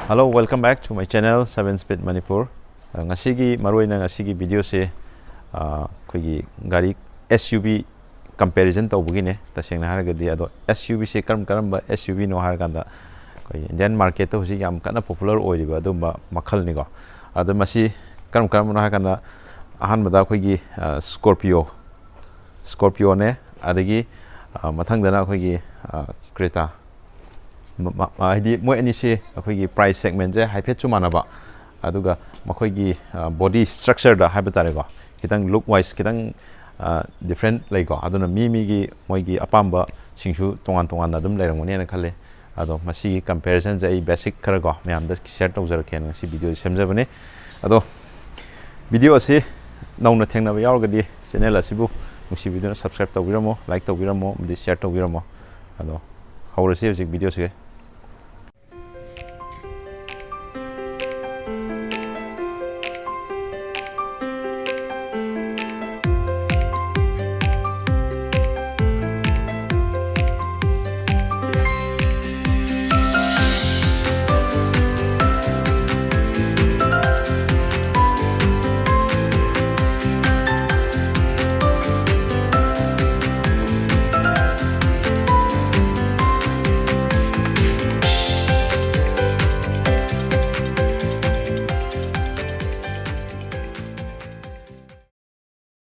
Hello, welcome back to my channel 7 Speed Manipur. Ngasigi maruina ngasigi video se koigi gari SUV comparison tawbugine tasengna haragadi ado SUV se karam SUV no haraganda koi Indian market to husi yam kana popular oiriba adumba makhal ni go ado masi karam no haraganda ahan mada koigi Scorpio ne adagi mathangdana koigi Creta ꯍꯥꯏꯗꯤ ꯃꯣꯏ ꯑꯅꯤꯁꯤ ꯑꯩꯈꯣꯏꯒꯤ price ꯁꯦꯒꯃꯦꯟꯁꯦ ꯍꯥꯏꯐꯦꯠ ꯆꯨꯝꯃꯥꯟꯅꯕ ꯑꯗꯨꯒ ꯃꯈꯣꯏꯒꯤ body ꯁ꯭ꯇ꯭ꯔꯛꯆꯔꯗ ꯍꯥꯏꯕ ꯇꯥꯔꯦꯀꯣ ꯈꯤꯇꯪ ꯂꯨꯛ ꯋꯥꯏꯁ ꯈꯤꯇꯪ ꯗꯤꯐ꯭ꯔꯦꯟꯠ ꯂꯩꯀꯣ ꯑꯗꯨꯅ ꯃꯤꯒꯤ ꯃꯣꯏꯒꯤ ꯑꯄꯥꯝꯕꯁꯤꯡꯁꯨ ꯇꯣꯉꯥꯟꯅ ꯑꯗꯨꯝ ꯂꯩꯔꯝꯒꯅꯤꯅ ꯈꯜꯂꯦ ꯑꯗꯣ ꯃꯁꯤꯒꯤ ꯀꯝꯄꯦꯔꯤꯖꯟꯁꯦ ꯑꯩ ꯕꯦꯁꯤꯛ ꯈꯔꯀꯣ ꯃꯌꯥꯝꯗ ꯁꯤꯌꯔ ꯇꯧꯖꯔꯛꯀꯦꯅ ꯉꯁꯤ ꯚꯤꯗꯤꯑꯣ ꯁꯦꯝꯖꯕꯅꯦ ꯑꯗꯣ ꯚꯤꯗꯤꯑꯣ ꯑꯁꯤ ꯅꯧꯅ ꯊꯦꯡꯅꯕ ꯌꯥꯎꯔꯒꯗꯤ ꯆꯦꯅꯦꯜ ꯑꯁꯤꯕꯨ ꯅꯨꯡꯁꯤꯕꯤꯗꯨꯅ ꯁꯕꯁꯀ꯭ꯔꯥꯏꯕ ꯇꯧꯕꯤꯔꯝꯃꯣ ꯂꯥꯏꯛ ꯇꯧꯕꯤꯔꯝꯃꯣ ꯑꯃꯗꯤ ꯁꯤꯌꯔ ꯇꯧꯕꯤꯔꯝꯃꯣ ꯑꯗꯣ ꯍꯧꯔꯁꯤ ꯍꯧꯖꯤꯛ ꯚꯤꯗꯤꯑꯣꯁꯤಗೆ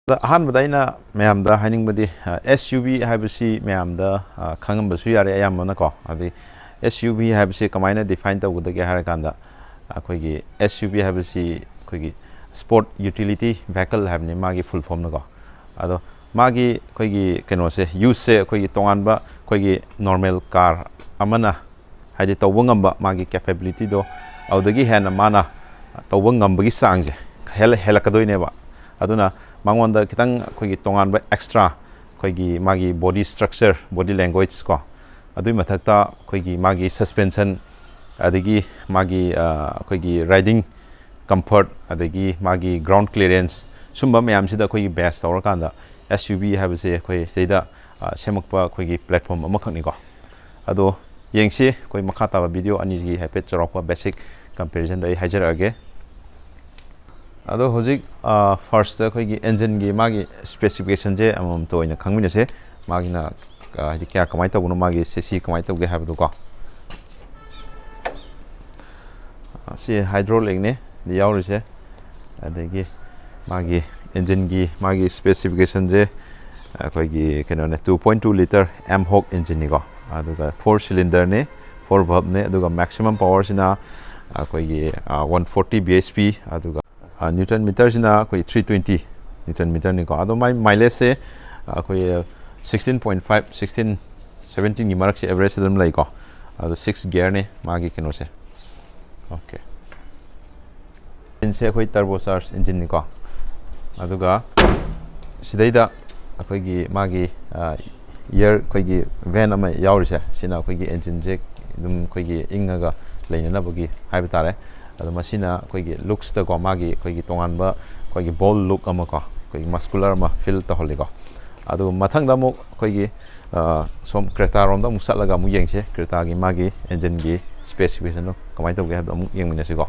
ꯑꯍꯥꯟꯕꯗ ꯑꯩꯅ ꯃꯌꯥꯝꯗ ꯍꯥꯏꯅꯤꯡꯕꯗꯤ SUV ꯍꯥꯏꯕꯁꯤ ꯃꯌꯥꯝꯗ ꯈꯪꯉꯝꯕꯁꯨ ꯌꯥꯔꯦ ꯑꯌꯥꯝꯕꯅꯀꯣ ꯑꯗꯩ SUV ꯍꯥꯏꯕꯁꯤ ꯀꯃꯥꯏꯅ ꯗꯤꯐꯥꯏꯟ ꯇꯧꯒꯗꯒꯦ ꯍꯥꯏꯔꯀꯥꯟꯗ ꯑꯩꯈꯣꯏꯒꯤ SUV ꯍꯥꯏꯕꯁꯤ ꯑꯩꯈꯣꯏꯒꯤ ꯁ꯭ꯄꯣꯔꯠ ꯌꯨꯇꯤꯂꯤꯇꯤ ꯚꯦꯍꯤꯀꯜ ꯍꯥꯏꯕꯅꯤ ꯃꯥꯒꯤ ꯐꯨꯜ ꯐꯣꯝꯅꯀꯣ ꯑꯗꯣ ꯃꯥꯒꯤ ꯑꯩꯈꯣꯏꯒꯤ ꯀꯩꯅꯣꯁꯦ ꯌꯨꯁꯁꯦ ꯑꯩꯈꯣꯏꯒꯤ ꯇꯣꯉꯥꯟꯕ ꯑꯩꯈꯣꯏꯒꯤ ꯅꯣꯔꯃꯦꯜ ꯀꯥꯔ ꯑꯃꯅ ꯍꯥꯏꯗꯤ ꯇꯧꯕ ꯉꯝꯕ ꯃꯥꯒꯤ ꯀꯦꯄꯦꯕꯤꯂꯤꯇꯤꯗꯣ ꯑꯗꯨꯗꯒꯤ ꯍꯦꯟꯅ ꯃꯥꯅ ꯇꯧꯕ ꯉꯝꯕꯒꯤ ꯆꯥꯡꯁꯦ ꯍꯦꯜꯂꯛꯀꯗꯣꯏꯅꯦꯕ ꯑꯗꯨꯅ ꯃꯉꯣꯟꯗ ꯈꯤꯇꯪ ꯑꯩꯈꯣꯏꯒꯤ ꯇꯣꯉꯥꯟꯕ ꯑꯦꯛꯁꯇ꯭ꯔꯥ ꯑꯩꯈꯣꯏꯒꯤ ꯃꯥꯒꯤ ꯕꯣꯗꯤ ꯁ꯭ꯇ꯭ꯔꯛꯆꯔ ꯕꯣꯗꯤ ꯂꯦꯡꯒ꯭ꯋꯦꯖ ꯀꯣ ꯑꯗꯨꯒꯤ ꯃꯊꯛꯇ ꯑꯩꯈꯣꯏꯒꯤ ꯃꯥꯒꯤ ꯁꯁꯄꯦꯟꯁꯟ ꯑꯗꯒꯤ ꯃꯥꯒꯤ ꯑꯩꯈꯣꯏꯒꯤ ꯔꯥꯏꯗꯤꯡ ꯀꯝꯐꯔꯠ ꯑꯗꯒꯤ ꯃꯥꯒꯤ ꯒ꯭ꯔꯥꯎꯟ ꯀ꯭ꯂꯤꯌꯔꯦꯟꯁ ꯁꯨꯝꯕ ꯃꯌꯥꯝꯁꯤꯗ ꯑꯩꯈꯣꯏꯒꯤ ꯕꯦꯁ ꯇꯧꯔꯀꯥꯟꯗ SUV ꯍꯥꯏꯕꯁꯦ ꯑꯩꯈꯣꯏ ꯁꯤꯗ ꯁꯦꯝꯃꯛꯄ ꯑꯩꯈꯣꯏꯒꯤ ꯄ꯭ꯂꯦꯠꯐꯣꯝ ꯑꯃꯈꯛꯅꯤꯀꯣ ꯑꯗꯣ ꯌꯦꯡꯁꯤ ꯑꯩꯈꯣꯏ ꯃꯈꯥ ꯇꯥꯕ ꯚꯤꯗꯤꯑꯣ ꯑꯅꯤꯒꯤ ꯍꯥꯏꯐꯦꯠ ꯆꯥꯎꯔꯥꯛꯄ ꯕꯦꯁꯤꯛ ꯀꯝꯄꯦꯔꯤꯖꯟꯗꯣ ꯑꯩ ꯍꯥꯏꯖꯔꯛꯑꯒꯦ ꯑꯗꯣ ꯍꯧꯖꯤꯛ ꯐꯥꯔꯁꯇ ꯑꯩꯈꯣꯏꯒꯤ ꯑꯦꯟꯖꯤꯟꯒꯤ ꯃꯥꯒꯤ ꯁ꯭ꯄꯦꯁꯤꯐꯤꯀꯦꯁꯟꯁꯦ ꯑꯃꯃꯝꯇ ꯑꯣꯏꯅ ꯈꯪꯃꯤꯟꯅꯁꯦ ꯃꯥꯒꯤꯅ ꯍꯥꯏꯗꯤ ꯀꯃꯥꯏꯅ ꯇꯧꯕꯅꯣ ꯃꯥꯒꯤ ꯁꯤ ꯀꯃꯥꯏꯅ ꯇꯧꯒꯦ ꯍꯥꯏꯕꯗꯣꯀꯣ ꯁꯤ ꯍꯥꯏꯗ꯭ꯔꯣꯂꯤꯛꯅꯦ ꯌꯥꯎꯔꯤꯁꯦ ꯑꯗꯒꯤ ꯃꯥꯒꯤ ꯑꯦꯟꯖꯤꯟꯒꯤ ꯃꯥꯒꯤ ꯁ꯭ꯄꯦꯁꯤꯐꯤꯀꯦꯁꯟꯁꯦ ꯑꯩꯈꯣꯏꯒꯤ ꯀꯩꯅꯣꯅꯦ 2.2 ꯂꯤꯇꯔ M-HOG ꯏꯟꯖꯤꯟꯅꯤꯀꯣ ꯑꯗꯨꯒ 4 ꯁꯤꯂꯤꯟꯗꯔꯅꯦ 4 ꯚꯜꯕꯅꯦ ꯑꯗꯨꯒ ꯃꯦꯛꯁꯤꯃꯝ ꯄꯋꯥꯔꯁꯤꯅ ꯑꯩꯈꯣꯏꯒꯤ 140 bhp ꯑꯗꯨꯒ न्यूटन मीटरसिना अखोई 320 न्यूटन मीटरनिको अदो माइ माइलेज से अखोई 16.5 16 17 की मार्क से एवरेज से दम लाइको अदो 6 गियर ने मागी किनो से ओके इनसे अखोई टर्बो चार्ज इंजन निको अदुगा सिदैदा अखोई मागी ईयर अखोई वैन अमा यावरिसे सिना अखोई इंजन जे दम अखोई इंगागा लेननाबगी हाइबा तारे अदो मसिना अखोई लुक्स तको मागी अखोई तोंगानबा अखोई बोल लुक अमको अखोई मस्कुलर अमा फील तहलिको अदो मथंगदा मु अखोई सोम क्रेटा रोम दा मुसलगा मु येंगसे क्रेटा गी मागी इंजन गी स्पेसिफिकेशन नो कमाय तोगे हाब अमु येंगमिनसिको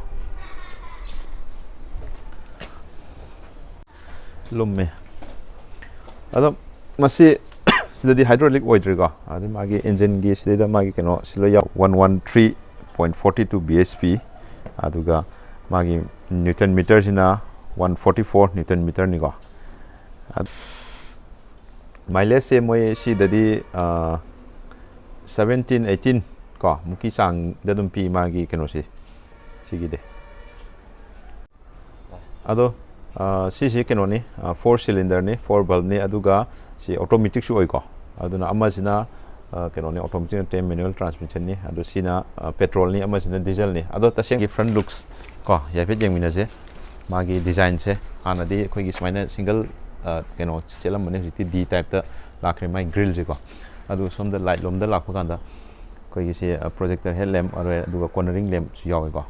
लुम्मे अदो मसि सिदि हाइड्रोलिक ओइद्रिको अदो मागी इंजन गी सिदा मागी केनो सिलो या 113.42 bhp अदुगा मागी न्यूटन मीटर सिना 144 न्यूटन मीटर निको माइलेज से मोय सिददी 17 18 को मुकी सांग ददुम पी मागी केनोसी सिगिदे अदो सिसी केनोनी 4 सिलिंडर ने 4 valve ने अदुगा सि ऑटोमेटिक सु ओइको अदुना अमासिना केनोनी ऑटोमेटिक टे मैनुअल ट्रांसमिशन ने अदो सिना पेट्रोल ने अमासिना डीजल ने अदो तसेंगी फ्रंट लुक्स को याफे जेंगमिनसे मागी डिजाइन से आनादी अखोगी स्माइना सिंगल केनो चेलम मने हिति डी टाइप ता लाखरे माई ग्रिल जेको अदो सोमदा लाइट लोमदा लाखो कांदा अखोगी से प्रोजेक्टर हेडलैम्प और अदुगा कॉर्नरिंग लैम्प यावेको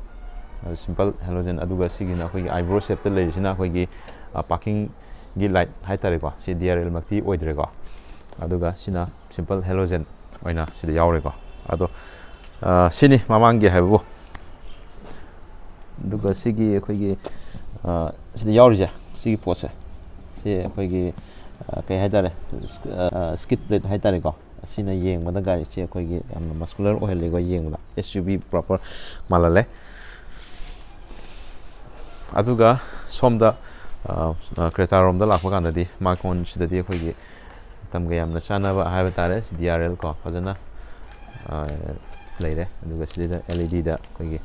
सिंपल हेलोजन अदुगा सिगिना अखोगी आईब्रो शेप ता लेसिना अखोगी पार्किंग गी लाइट हाइतारेको सि DRL मक्ति ओइद्रेको अदुगा सिना सिंपल हेलोजन ओइना सिदा यावरेको अदो सिनी ममांगी हाइबो ꯑꯗꯨꯒ ꯁꯤꯒꯤ ꯑꯩꯈꯣꯏꯒꯤ ꯁꯤꯗ ꯌꯥꯎꯔꯤꯁꯦ ꯁꯤꯒꯤ ꯄꯣꯠꯁꯦ ꯁꯤ ꯑꯩꯈꯣꯏꯒꯤ ꯀꯩ ꯍꯥꯏꯇꯥꯔꯦ ꯁ꯭ꯀꯤꯠ ꯄ꯭ꯂꯦꯠ ꯍꯥꯏꯇꯥꯔꯦꯀꯣ ꯑꯁꯤꯅ ꯌꯦꯡꯕꯗ ꯒꯥꯔꯤꯁꯦ ꯑꯩꯈꯣꯏꯒꯤ ꯌꯥꯝꯅ ꯃꯁꯀꯨꯂꯔ ꯑꯣꯏꯍꯜꯂꯦꯀꯣ ꯌꯦꯡꯕꯗ SUV ꯄ꯭ꯔꯣꯄꯔ ꯃꯥꯜꯍꯜꯂꯦ ꯑꯗꯨꯒ ꯁꯣꯝꯗ ꯀ꯭ꯔꯦꯇꯥ ꯔꯣꯝꯗ ꯂꯥꯛꯄ ꯀꯥꯟꯗꯗꯤ ꯃꯥꯏꯀꯣꯟꯁꯤꯗꯗꯤ ꯑꯩꯈꯣꯏꯒꯤ ꯃꯇꯝꯒ ꯌꯥꯝꯅ ꯆꯥꯟꯅꯕ ꯍꯥꯏꯕ ꯇꯥꯔꯦ DRL ꯀꯣ ꯐꯖꯅ ꯂꯩꯔꯦ ꯑꯗꯨꯒ ꯁꯤꯗ LEDꯗ ꯑꯩꯈꯣꯏꯒꯤ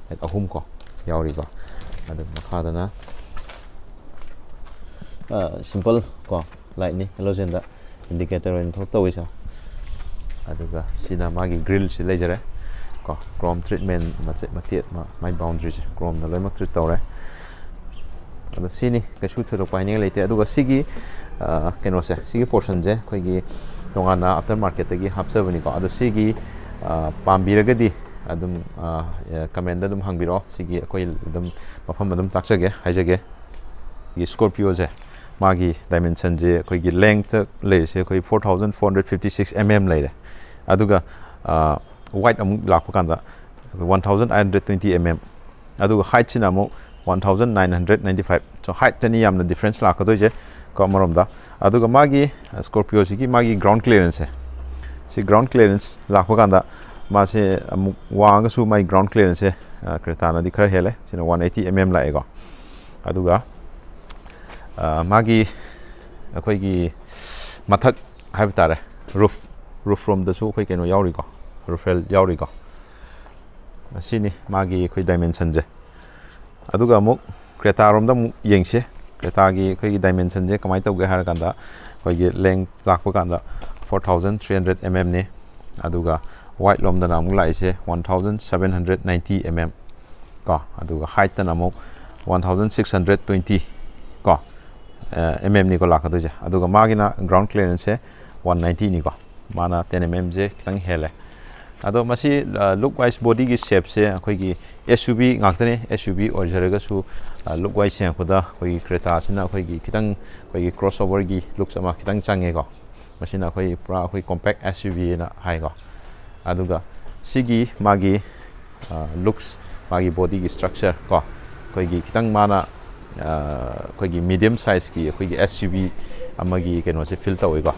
ꯂꯥꯏꯠ 3 ꯀꯣ ꯌꯥꯎꯔꯤꯀꯣ ꯑꯗꯨ ꯃꯈꯥꯗꯅ ꯁꯤꯝꯄꯜ ꯀꯣ ꯂꯥꯏꯠꯅꯤ ꯍꯦꯂꯣꯖꯦꯟꯗ ꯏꯟꯗꯤꯀꯦꯇꯔ ꯑꯣꯏꯅ ꯊꯕꯛ ꯇꯧꯋꯤꯁꯦ ꯑꯗꯨꯒ ꯁꯤꯅ ꯃꯥꯒꯤ ꯒ꯭ꯔꯤꯜꯁꯤ ꯂꯩꯖꯔꯦ ꯀꯣ ꯀ꯭ꯔꯣꯝ ꯇ꯭ꯔꯤꯠꯃꯦꯟ ꯃꯇꯦꯛ ꯃꯥꯏ ꯕꯥꯎꯟꯗ꯭ꯔꯤꯁꯦ ꯀ꯭ꯔꯣꯝꯗ ꯂꯣꯏꯅꯃꯛ ꯇ꯭ꯔꯤꯠ ꯇꯧꯔꯦ ꯑꯗꯣ ꯁꯤꯅꯤ ꯀꯩꯁꯨ ꯊꯣꯏꯗꯣꯛꯄ ꯍꯥꯏꯅꯤꯡꯉꯥꯏ ꯂꯩꯇꯦ ꯑꯗꯨꯒ ꯁꯤꯒꯤ ꯀꯩꯅꯣꯁꯦ ꯁꯤꯒꯤ ꯄꯣꯔꯁꯟꯁꯦ ꯑꯩꯈꯣꯏꯒꯤ ꯇꯣꯉꯥꯟꯅ ꯑꯥꯐꯇꯔ ꯃꯥꯔꯀꯦꯠꯇꯒꯤ ꯍꯥꯞꯆꯕꯅꯤꯀꯣ ꯑꯗꯣ ꯁꯤꯒꯤ ꯄꯥꯝꯕꯤꯔꯒꯗꯤ ꯑꯗꯨꯝ ꯀꯃꯦꯟꯗ ꯑꯗꯨꯝ ꯍꯪꯕꯤꯔꯛꯑꯣ ꯁꯤꯒꯤ ꯑꯩꯈꯣꯏ ꯑꯗꯨꯝ ꯃꯐꯝ ꯑꯗꯨꯝ ꯇꯥꯛꯆꯒꯦ ꯍꯥꯏꯖꯒꯦ ꯁ꯭ꯀꯣꯔꯄꯤꯌꯣꯁꯦ ꯃꯥꯒꯤ ꯗꯥꯏꯃꯦꯟꯁꯟꯁꯦ ꯑꯩꯈꯣꯏꯒꯤ ꯂꯦꯡꯊ ꯂꯩꯔꯤꯁꯦ ꯑꯩꯈꯣꯏ 4456 ꯂꯩꯔꯦ ꯑꯗꯨꯒ ꯋꯥꯏꯠ ꯑꯃꯨꯛ ꯂꯥꯛꯄ ꯀꯥꯟꯗ 1820 ꯑꯗꯨꯒ ꯍꯥꯏꯠꯁꯤꯅ ꯑꯃꯨꯛ 1995 ꯁꯣ ꯍꯥꯏꯠꯇꯅꯤ ꯌꯥꯝꯅ ꯗꯤꯐ꯭ꯔꯦꯟꯁ ꯂꯥꯛꯀꯗꯣꯏꯁꯦ ꯀꯣ ꯑꯃꯔꯣꯝꯗ ꯑꯗꯨꯒ ꯃꯥꯒꯤ ꯁ꯭ꯀꯣꯔꯄꯤꯌꯣꯁꯤꯒꯤ ꯃꯥꯒꯤ ꯒ꯭ꯔꯥꯎꯟ ꯀ꯭ꯂꯤꯌꯔꯦꯟꯁꯁꯦ ꯁꯤ ꯒ꯭ꯔꯥꯎꯟ ꯀ꯭ꯂꯤꯌꯔꯦꯟꯁ ꯂꯥꯛꯄ ꯀꯥꯟꯗ ꯃꯥꯁꯦ ꯑꯃꯨꯛ ꯋꯥꯡꯉꯒꯁꯨ ꯃꯥꯒꯤ ꯒ꯭ꯔꯥꯎꯟ ꯀ꯭ꯂꯤꯌꯔꯦꯟꯁꯁꯦ ꯀ꯭ꯔꯦꯇꯥꯅꯗꯤ ꯈꯔ ꯍꯦꯜꯂꯦ ꯁꯤꯅ 180 ꯂꯥꯛꯑꯦꯀꯣ ꯑꯗꯨꯒ ꯃꯥꯒꯤ ꯑꯩꯈꯣꯏꯒꯤ ꯃꯊꯛ ꯍꯥꯏꯕ ꯇꯥꯔꯦ ꯔꯨꯐ ꯔꯣꯝꯗꯁꯨ ꯑꯩꯈꯣই ꯀꯩꯅꯣ ꯌꯥꯎꯔꯤꯀꯣ ꯔꯨꯐꯦꯜ ꯌꯥꯎꯔꯤꯀꯣ ꯑꯁꯤꯅꯤ ꯃꯥꯒꯤ ꯑꯩꯈꯣꯏ ꯗꯥꯏꯃꯦꯟꯁꯟꯁꯦ ꯑꯗꯨꯒ ꯑꯃꯨꯛ ꯀ꯭ꯔꯦꯇꯥꯔꯣꯝꯗ ꯑꯃꯨꯛ ꯌꯦꯡꯁꯤ ꯀ꯭ꯔꯦꯇꯥꯒꯤ ꯑꯩꯈꯣꯏꯒꯤ ꯗꯥꯏꯃꯦꯟꯁꯟꯁꯦ ꯀꯃꯥꯏꯅ ꯇꯧꯒꯦ ꯍꯥꯏꯔꯀꯥꯟꯗ ꯑꯩꯈꯣꯏꯒꯤ ꯂꯦꯡ ꯂꯥꯛꯄ ꯀꯥꯟꯗ 4300 ꯅꯤ ꯑꯗꯨꯒ ꯋꯥꯏꯠ ꯂꯣꯝꯗꯅ ꯑꯃꯨꯛ ꯂꯥꯛꯏꯁꯦ 1790 ꯀꯣ ꯑꯗꯨꯒ ꯍꯥꯏꯠꯇꯅ ꯑꯃꯨꯛ 1620 ꯀꯣ niko ꯂꯥꯛꯀꯗꯣꯏꯁꯦ ꯑꯗꯨꯒ ꯃꯥꯒꯤꯅ ꯒ꯭ꯔꯥꯎꯟ ꯀ꯭ꯂꯤꯌꯔꯦꯟꯁꯁꯦ 190 ꯅꯤꯀꯣ ꯃꯥꯅ 10 ꯁꯦ ꯈꯤꯇꯪ ꯍꯦꯜꯂꯦ ꯑꯗꯣ ꯃꯁꯤ ꯂꯨꯛ ꯋꯥꯏꯁ ꯕꯣꯗꯤꯒꯤ ꯁꯦꯞꯁꯦ ꯑꯩꯈꯣꯏꯒꯤ SUV ꯉꯥꯛꯇꯅꯦ SUV ꯑꯣꯏꯖꯔꯒꯁꯨ ꯂꯨꯛ ꯋꯥꯏꯁ ꯌꯦꯡꯉꯛꯄꯗ ꯑꯩꯈꯣꯏꯒꯤ ꯀ꯭ꯔꯦꯇꯥꯁꯤꯅ ꯑꯩꯈꯣꯏꯒꯤ ꯈꯤꯇꯪ ꯑꯩꯈꯣꯏꯒꯤ ꯀ꯭ꯔꯣꯁ ꯑꯣꯚꯔꯒꯤ ꯂꯨꯛꯁ ꯑꯃ ꯈꯤꯇꯪ ꯆꯪꯉꯦꯀꯣ ꯃꯁꯤꯅ ꯑꯩꯈꯣꯏ ꯄꯨꯔꯥ ꯑꯩꯈꯣই ꯀꯣꯝꯄꯦꯛ SUV ꯅ ꯍꯥꯏꯀꯣ ꯑꯗꯨꯒ ꯁꯤꯒꯤ ꯃꯥꯒꯤ ꯂꯨꯛꯁ ꯃꯥꯒꯤ ꯕꯣꯗꯤꯒꯤ ꯁ꯭ꯇ꯭ꯔꯛꯆꯔ ꯀꯣ ꯑꯩꯈꯣꯏꯒꯤ ꯈꯤꯇꯪ ꯃꯥꯅ ꯑꯩꯈꯣꯏꯒꯤ ꯃꯤꯗꯤꯌꯝ ꯁꯥꯏꯖꯀꯤ ꯑꯩꯈꯣꯏꯒꯤ SUV ꯑꯃꯒꯤ ꯀꯩꯅꯣꯁꯦ ꯐꯤꯜ ꯇꯧꯋꯤꯀꯣ